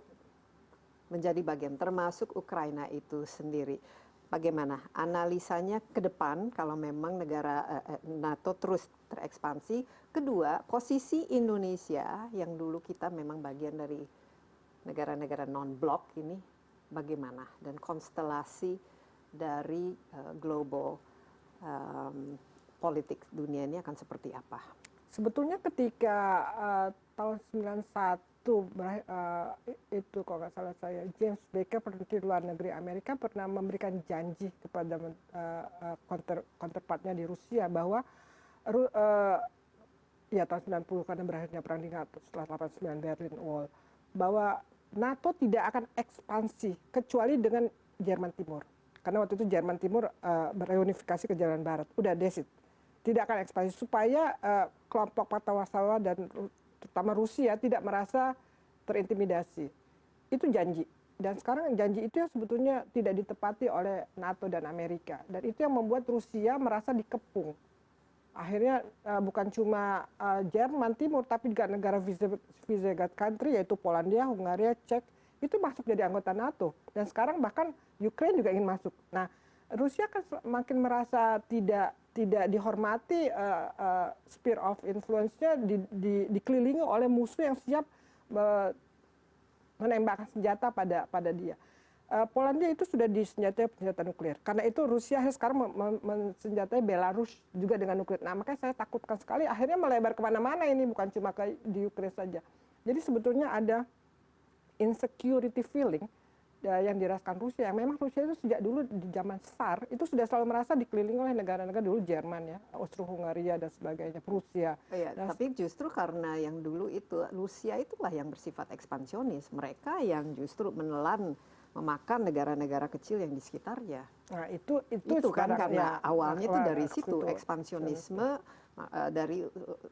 menjadi bagian, termasuk Ukraina itu sendiri. Bagaimana analisanya ke depan kalau memang negara NATO terus terekspansi? Kedua, posisi Indonesia yang dulu kita memang bagian dari negara-negara non-blok ini bagaimana? Dan konstelasi dari global politik dunia ini akan seperti apa? Sebetulnya ketika tahun 91 itu kalau nggak salah saya, James Baker, Menteri Luar Negeri Amerika, pernah memberikan janji kepada counterpartnya di Rusia bahwa ya tahun 90 karena berakhirnya perang dingin setelah 89 Berlin Wall, bahwa NATO tidak akan ekspansi kecuali dengan Jerman Timur. Karena waktu itu Jerman Timur bereunifikasi ke Jerman Barat, udah desit. Tidak akan ekspansi supaya kelompok Patawasawa dan terutama Rusia tidak merasa terintimidasi. Itu janji. Dan sekarang janji itu yang sebetulnya tidak ditepati oleh NATO dan Amerika. Dan itu yang membuat Rusia merasa dikepung. Akhirnya bukan cuma Jerman Timur, tapi juga negara Visegrad country, yaitu Polandia, Hungaria, Czech, itu masuk jadi anggota NATO. Dan sekarang bahkan Ukraine juga ingin masuk. Nah, Rusia kan makin merasa tidak dihormati, sphere of influence-nya dikelilingi oleh musuh yang siap menembakkan senjata pada dia. Polandia itu sudah disenjatai senjata nuklir. Karena itu Rusia sekarang mensenjatai Belarus juga dengan nuklir. Nah, makanya saya takutkan sekali akhirnya melebar kemana-mana ini, bukan cuma di Ukraina saja. Jadi sebetulnya ada insecurity feeling yang dirasakan Rusia. Memang Rusia itu sejak dulu di zaman Tsar itu sudah selalu merasa dikelilingi oleh negara-negara dulu Jerman ya, Austro-Hungaria dan sebagainya, Prusia. Ya, tapi justru karena yang dulu itu Rusia itulah yang bersifat ekspansionis. Mereka yang justru menelan, memakan negara-negara kecil yang di sekitarnya. Nah, itu kan karena ya, awalnya itu dari situ ekspansionisme dari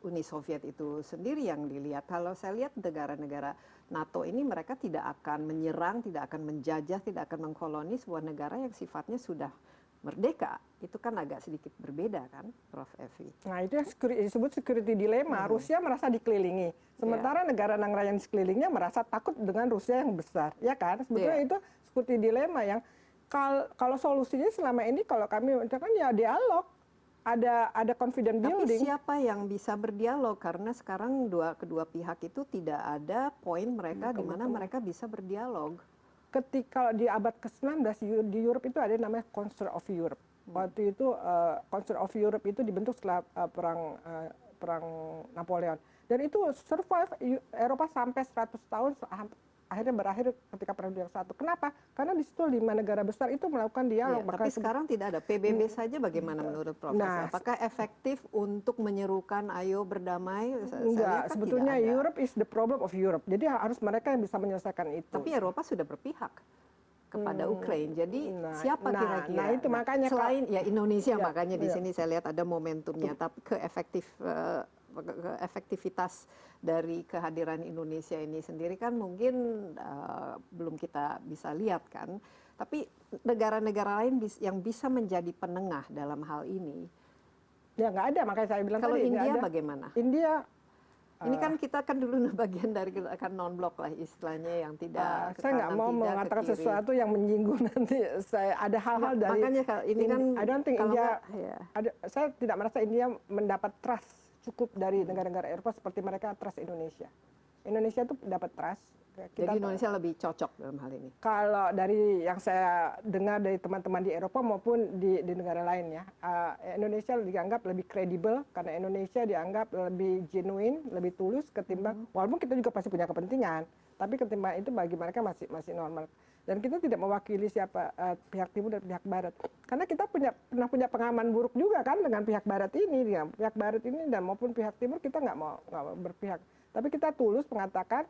Uni Soviet itu sendiri yang dilihat. Kalau saya lihat negara-negara NATO ini mereka tidak akan menyerang, tidak akan menjajah, tidak akan mengkoloni sebuah negara yang sifatnya sudah merdeka. Itu kan agak sedikit berbeda kan, Prof. Evi? Nah, itu yang disebut security dilemma. Rusia merasa dikelilingi. Sementara negara-negara yang di sekelilingnya merasa takut dengan Rusia yang besar. Ya kan? Sebetulnya itu security dilemma yang kalau solusinya selama ini kalau kami kan ya dialog. Ada confident building. Tapi siapa yang bisa berdialog? Karena sekarang kedua pihak itu tidak ada poin mereka di mana mereka bisa berdialog. Ketika di abad ke-19 di Europe itu ada yang namanya Council of Europe. Waktu itu Council of Europe itu dibentuk setelah perang Napoleon. Dan itu survive Eropa sampai 100 tahun akhirnya berakhir ketika perang dunia satu. Kenapa? Karena di situ 5 negara besar itu melakukan dialog. Tapi sekarang tidak ada. PBB saja bagaimana menurut Prof? Nah, Apakah efektif untuk menyerukan ayo berdamai? Enggak, sebetulnya Europe is the problem of Europe. Jadi harus mereka yang bisa menyelesaikan itu. Tapi Eropa sudah berpihak kepada Ukraina. Jadi siapa kira-kira? Nah, itu makanya selain ya Indonesia, makanya di sini saya lihat ada momentumnya. Tapi efektivitas dari kehadiran Indonesia ini sendiri kan mungkin belum kita bisa lihat kan. Tapi negara-negara lain yang bisa menjadi penengah dalam hal ini. Ya nggak ada, makanya saya bilang kalau tadi. India ada. Bagaimana? India ini kan kita kan dulu bagian dari kan non blok lah istilahnya yang tidak saya nggak mau mengatakan sesuatu yang menyinggung nanti. Saya ada hal-hal dari makanya ini kan I don't think India saya tidak merasa India mendapat trust cukup dari negara-negara Eropa seperti mereka trust Indonesia. Indonesia itu dapat trust. Jadi Indonesia lebih cocok dalam hal ini. Kalau dari yang saya dengar dari teman-teman di Eropa maupun di negara lain ya, Indonesia dianggap lebih kredibel karena Indonesia dianggap lebih genuine, lebih tulus ketimbang walaupun kita juga pasti punya kepentingan, tapi ketimbang itu bagi mereka masih normal. Dan kita tidak mewakili siapa pihak timur dan pihak barat, karena kita pernah punya pengalaman buruk juga kan dengan pihak barat ini, dan maupun pihak timur kita nggak mau berpihak, tapi kita tulus mengatakan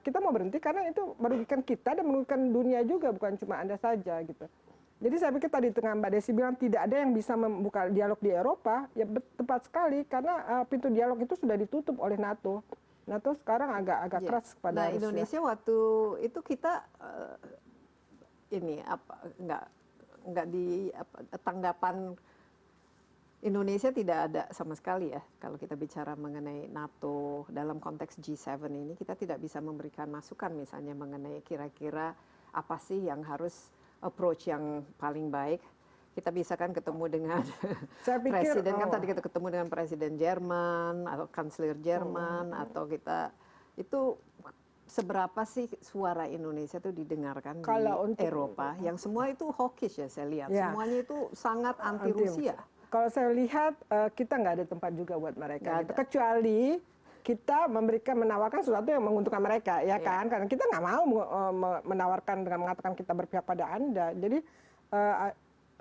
kita mau berhenti karena itu merugikan kita dan merugikan dunia juga, bukan cuma Anda saja gitu. Jadi saya pikir tadi tengah Mbak Desi bilang tidak ada yang bisa membuka dialog di Eropa, ya tepat sekali karena pintu dialog itu sudah ditutup oleh NATO. NATO sekarang agak keras kepada Rusia. Indonesia waktu itu kita nggak di tanggapan Indonesia tidak ada sama sekali ya kalau kita bicara mengenai NATO dalam konteks G7 ini, kita tidak bisa memberikan masukan misalnya mengenai kira-kira apa sih yang harus approach yang paling baik. Kita bisa kan ketemu dengan presiden kan tadi kita ketemu dengan presiden Jerman atau kanselir Jerman atau kita itu seberapa sih suara Indonesia itu didengarkan kalau di Eropa yang semua itu hawkish ya saya lihat semuanya itu sangat anti Rusia. Kalau saya lihat kita nggak ada tempat juga buat mereka, gitu. Kecuali kita menawarkan sesuatu yang menguntungkan mereka, ya kan? Karena kita nggak mau menawarkan dengan mengatakan kita berpihak pada Anda. Jadi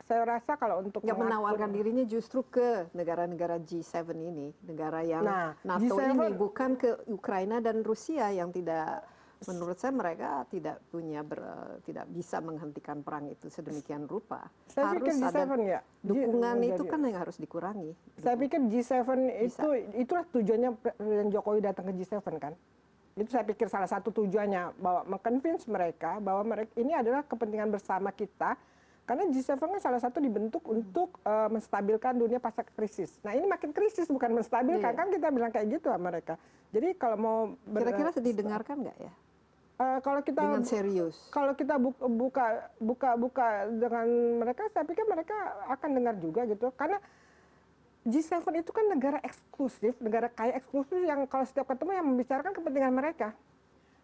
saya rasa kalau untuk menawarkan dirinya justru ke negara-negara G7 ini, negara yang NATO G7, ini bukan ke Ukraina dan Rusia yang tidak. Menurut saya mereka tidak bisa menghentikan perang itu sedemikian rupa. Saya harus pikir G7 ada dukungan itu kan yang harus dikurangi. Saya pikir G7 itulah tujuannya Presiden Jokowi datang ke G7 kan. Itu saya pikir salah satu tujuannya bahwa mengconvince mereka bahwa ini adalah kepentingan bersama kita. Karena G7 kan salah satu dibentuk untuk menstabilkan dunia pasca krisis. Nah ini makin krisis bukan menstabilkan, kan kita bilang kayak gitu sama mereka. Jadi kalau mau kira-kira didengarkan nggak ya? Kalau kita dengan serius, kalau kita buka dengan mereka, saya pikir mereka akan dengar juga gitu. Karena G7 itu kan negara eksklusif, negara kaya eksklusif yang kalau setiap ketemu yang membicarakan kepentingan mereka.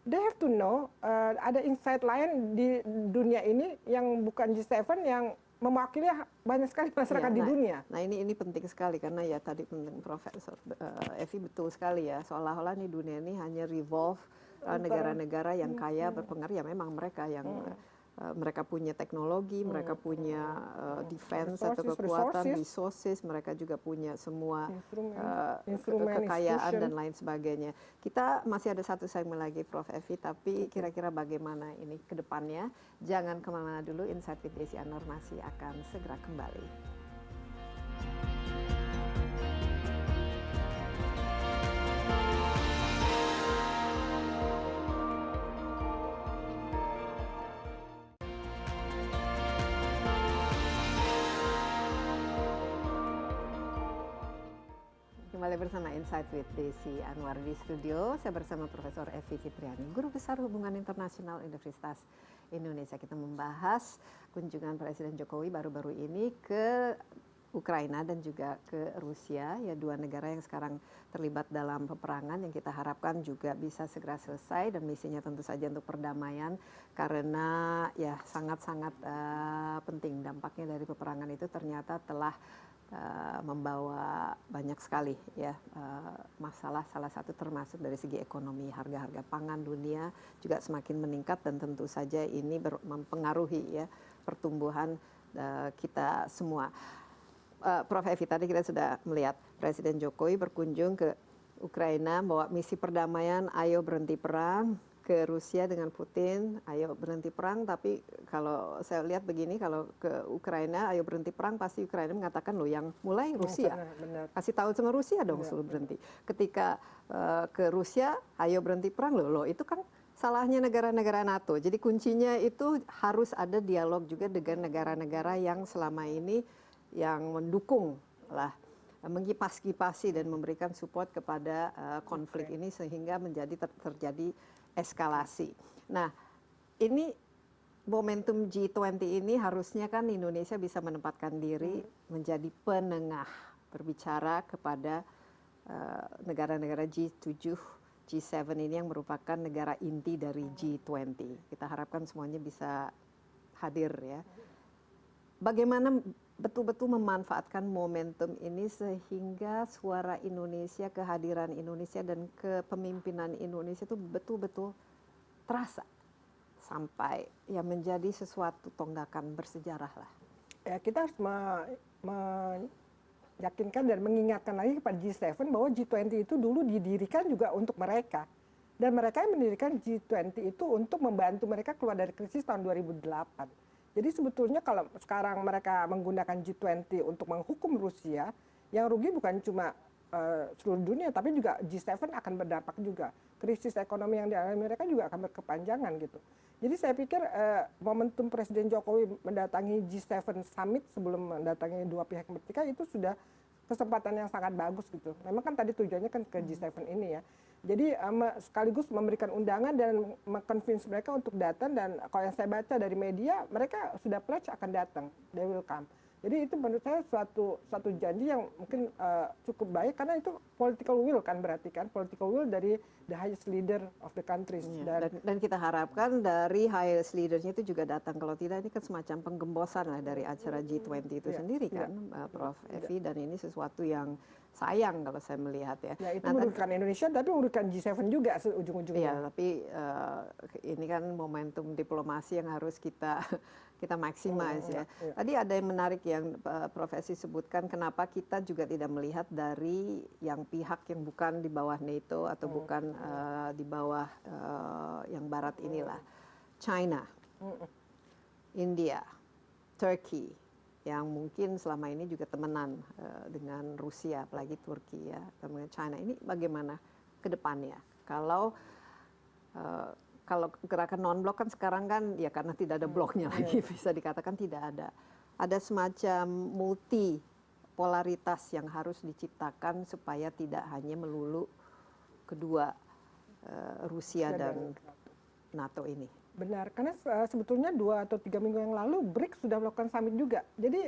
They have to know ada insight lain di dunia ini yang bukan G7 yang mewakili banyak sekali masyarakat di dunia. Nah ini penting sekali karena ya tadi Profesor Evi betul sekali ya, seolah-olah nih dunia ini hanya revolve negara-negara yang kaya berpengaruh ya memang mereka yang mereka punya teknologi, mereka punya defense atau kekuatan, resources, mereka juga punya semua kekayaan dan lain sebagainya. Kita masih ada satu segmen lagi Prof. Evi, tapi kira-kira bagaimana ini ke depannya? Jangan kemana-mana dulu, Insight with Desi Anwar masih akan segera kembali. Kembali bersama Insight with Desi Anwar di studio. Saya bersama Profesor Evi Fitriani, Guru Besar Hubungan Internasional Universitas Indonesia. Kita membahas kunjungan Presiden Jokowi baru-baru ini ke Ukraina dan juga ke Rusia, ya dua negara yang sekarang terlibat dalam peperangan yang kita harapkan juga bisa segera selesai dan misinya tentu saja untuk perdamaian karena ya sangat-sangat penting dampaknya dari peperangan itu ternyata telah membawa banyak sekali ya masalah, salah satu termasuk dari segi ekonomi, harga-harga pangan dunia juga semakin meningkat dan tentu saja ini mempengaruhi ya pertumbuhan kita semua. Prof. Evi, tadi kita sudah melihat Presiden Jokowi berkunjung ke Ukraina, bawa misi perdamaian, ayo berhenti perang, ke Rusia dengan Putin, ayo berhenti perang. Tapi kalau saya lihat begini, kalau ke Ukraina, ayo berhenti perang, pasti Ukraina mengatakan loh yang mulai Rusia. Benar. Kasih tahu sama Rusia dong suruh berhenti. Ketika ke Rusia, ayo berhenti perang, loh itu kan salahnya negara-negara NATO. Jadi kuncinya itu harus ada dialog juga dengan negara-negara yang selama ini yang mendukung lah, mengipas-kipasi dan memberikan support kepada konflik ini sehingga menjadi terjadi eskalasi. Nah, ini momentum G20 ini harusnya kan Indonesia bisa menempatkan diri menjadi penengah berbicara kepada negara-negara G7, G7 ini yang merupakan negara inti dari G20. Kita harapkan semuanya bisa hadir ya. Bagaimana betul-betul memanfaatkan momentum ini sehingga suara Indonesia, kehadiran Indonesia dan kepemimpinan Indonesia itu betul-betul terasa sampai ya menjadi sesuatu tonggakan bersejarah lah. Ya, kita harus meyakinkan dan mengingatkan lagi kepada G7 bahwa G20 itu dulu didirikan juga untuk mereka. Dan mereka yang mendirikan G20 itu untuk membantu mereka keluar dari krisis tahun 2008. Jadi sebetulnya kalau sekarang mereka menggunakan G20 untuk menghukum Rusia, yang rugi bukan cuma seluruh dunia, tapi juga G7 akan berdampak juga. Krisis ekonomi yang dialami mereka juga akan berkepanjangan gitu. Jadi saya pikir momentum Presiden Jokowi mendatangi G7 Summit sebelum mendatangi dua pihak ketiga itu sudah kesempatan yang sangat bagus gitu. Memang kan tadi tujuannya kan ke G7 ini ya. Jadi sekaligus memberikan undangan dan meng-convince mereka untuk datang, dan kalau yang saya baca dari media mereka sudah pledge akan datang, they will come. Jadi itu menurut saya suatu janji yang mungkin cukup baik karena itu political will kan, berarti kan political will dari the highest leader of the countries. Dan kita harapkan dari highest leadersnya itu juga datang. Kalau tidak ini kan semacam penggembosan lah dari acara G20 itu sendiri kan, Prof. Evi, dan ini sesuatu yang sayang kalau saya melihat ya. Ya itu merugikan Indonesia tapi merugikan G7 juga ujung-ujungnya. Iya, tapi ini kan momentum diplomasi yang harus kita maximize ya. Tadi ada yang menarik yang Prof. Evi sebutkan, kenapa kita juga tidak melihat dari yang pihak yang bukan di bawah NATO atau bukan di bawah yang barat inilah. China, India, Turkey, yang mungkin selama ini juga temenan dengan Rusia, apalagi Turki ya, dengan China. Ini bagaimana ke depannya? Kalau gerakan non-blok kan sekarang kan ya karena tidak ada bloknya lagi, bisa dikatakan tidak ada. Ada semacam multi polaritas yang harus diciptakan supaya tidak hanya melulu kedua Rusia dan NATO ini. Benar, karena sebetulnya 2 atau 3 minggu yang lalu BRICS sudah melakukan summit juga. Jadi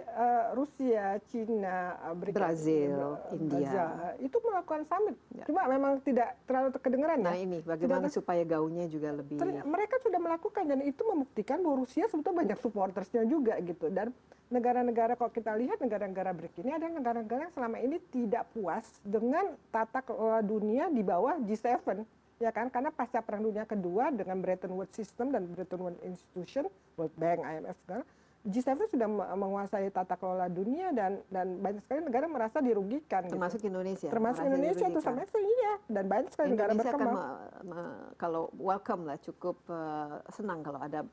Rusia, Cina, Brazil, India itu melakukan summit. Cuma memang tidak terlalu kedengeran ya. Nah ini bagaimana supaya gaungnya juga lebih. Mereka sudah melakukan dan itu membuktikan bahwa Rusia sebetulnya banyak supportersnya juga gitu. Dan negara-negara, kalau kita lihat negara-negara BRICS ini ada negara-negara yang selama ini tidak puas dengan tata kelola dunia di bawah G7. Ya kan, karena pasca Perang Dunia Kedua dengan Bretton Woods System dan Bretton Woods Institution, World Bank, IMF segala, G7 sudah menguasai tata kelola dunia dan banyak sekali negara merasa dirugikan. Termasuk gitu. Indonesia. Termasuk Indonesia itu sama itu iya, dan banyak sekali negara berkembang. Kalau welcome lah, cukup senang kalau ada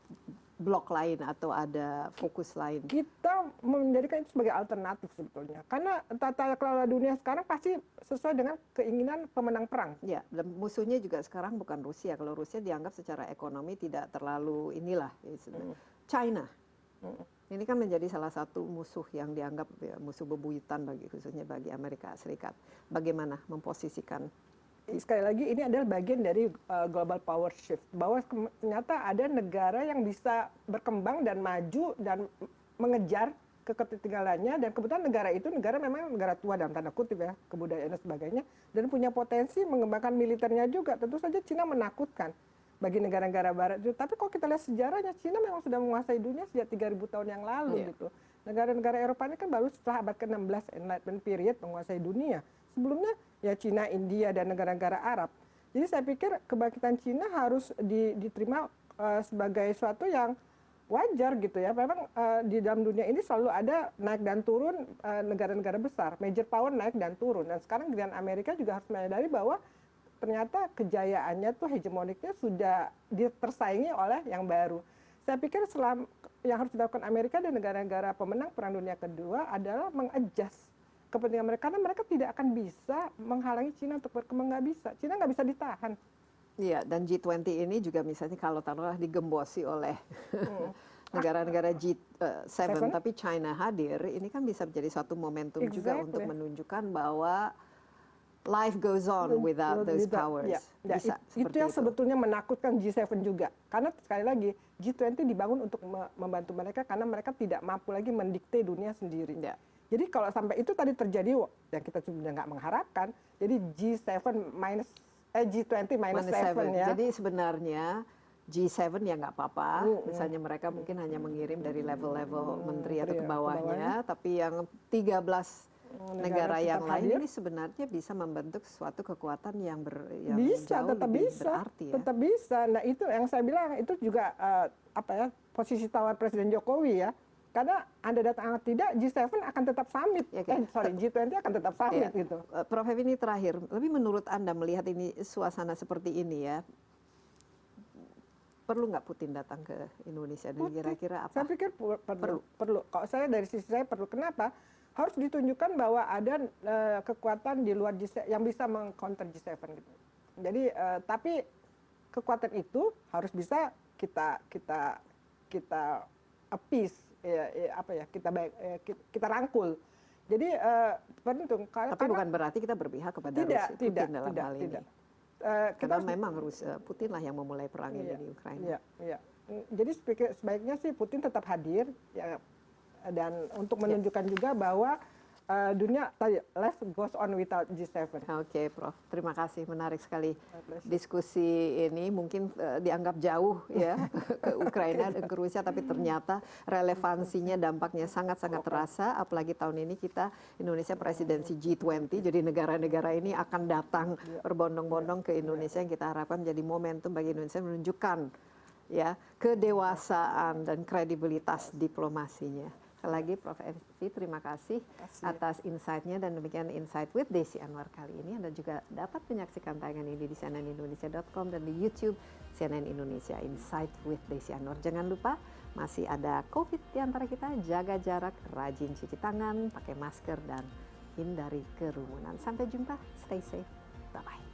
blok lain atau ada fokus lain. Kita menjadikan itu sebagai alternatif sebetulnya. Karena tata kelola dunia sekarang pasti sesuai dengan keinginan pemenang perang. Ya, dan musuhnya juga sekarang bukan Rusia. Kalau Rusia dianggap secara ekonomi tidak terlalu inilah. China. Ini kan menjadi salah satu musuh yang dianggap musuh bebuyutan khususnya bagi Amerika Serikat. Bagaimana memposisikan? Sekali lagi ini adalah bagian dari global power shift, bahwa ternyata ada negara yang bisa berkembang dan maju dan mengejar ketertinggalannya, dan kebetulan negara itu memang negara tua dalam tanda kutip ya, kebudayaan dan sebagainya, dan punya potensi mengembangkan militernya juga. Tentu saja Cina menakutkan bagi negara-negara barat itu. Tapi kalau kita lihat sejarahnya, Cina memang sudah menguasai dunia sejak 3000 tahun yang lalu gitu. Negara-negara Eropa ini kan baru setelah abad ke-16 Enlightenment period menguasai dunia. Sebelumnya ya Cina, India, dan negara-negara Arab. Jadi saya pikir kebangkitan Cina harus diterima sebagai suatu yang wajar gitu ya. Memang di dalam dunia ini selalu ada naik dan turun negara-negara besar, major power naik dan turun. Dan sekarang dengan Amerika juga harus menyadari bahwa ternyata kejayaannya tuh hegemoniknya sudah tersaingi oleh yang baru. Saya pikir yang harus dilakukan Amerika dan negara-negara pemenang Perang Dunia Kedua adalah mengadjust kepentingan mereka, karena mereka tidak akan bisa menghalangi Cina untuk berkembang, nggak bisa. Cina nggak bisa ditahan. Iya, dan G20 ini juga misalnya kalau taruhlah digembosi oleh negara-negara G7, tapi China hadir, ini kan bisa menjadi suatu momentum juga untuk menunjukkan bahwa life goes on without those powers. Ya, Bisa itu yang sebetulnya menakutkan G7 juga. Karena sekali lagi, G20 dibangun untuk membantu mereka karena mereka tidak mampu lagi mendikte dunia sendiri. Ya. Jadi kalau sampai itu tadi terjadi, yang kita sebenarnya nggak mengharapkan, jadi G20 minus 7 ya. Jadi sebenarnya G7 ya nggak apa-apa, misalnya mereka mungkin hanya mengirim dari level-level menteri atau ke bawahnya, tapi yang 13 negara yang lain ini sebenarnya bisa membentuk suatu kekuatan yang bisa, jauh tetap lebih bisa, berarti ya. tetap bisa. Nah itu yang saya bilang, itu juga posisi tawar Presiden Jokowi ya. Karena Anda datang atau tidak, G7 akan tetap summit. Ya, G20 akan tetap summit gitu. Prof. Ini terakhir, lebih menurut Anda melihat ini suasana seperti ini ya, perlu nggak Putin datang ke Indonesia dan kira-kira apa? Saya pikir perlu. Kalau saya dari sisi saya perlu. Kenapa? Harus ditunjukkan bahwa ada kekuatan di luar G7 yang bisa meng-counter G7 gitu. Jadi tapi kekuatan itu harus bisa kita appease, kita rangkul. Jadi penting. Tapi bukan berarti kita berpihak kepada Putin dalam hal ini. Karena memang Putin lah yang memulai perang ini di Ukraina. Iya. Jadi sebaiknya sih Putin tetap hadir ya, dan untuk menunjukkan juga bahwa dunia tadi life goes on without G7. Oke, Prof. Terima kasih, menarik sekali diskusi ini. Mungkin dianggap jauh ya ke Ukraina dan ke Rusia, tapi ternyata relevansinya, dampaknya sangat-sangat terasa. Apalagi tahun ini Indonesia presidensi G20, jadi negara-negara ini akan datang berbondong-bondong ke Indonesia, yang kita harapkan menjadi momentum bagi Indonesia menunjukkan ya kedewasaan dan kredibilitas diplomasinya. Sekali lagi Prof. Evi, terima kasih atas insight-nya, dan demikian Insight with Desi Anwar kali ini. Anda juga dapat menyaksikan tayangan ini di cnnindonesia.com dan di YouTube CNN Indonesia Insight with Desi Anwar. Jangan lupa masih ada COVID di antara kita, jaga jarak, rajin cuci tangan, pakai masker, dan hindari kerumunan. Sampai jumpa, stay safe, bye-bye.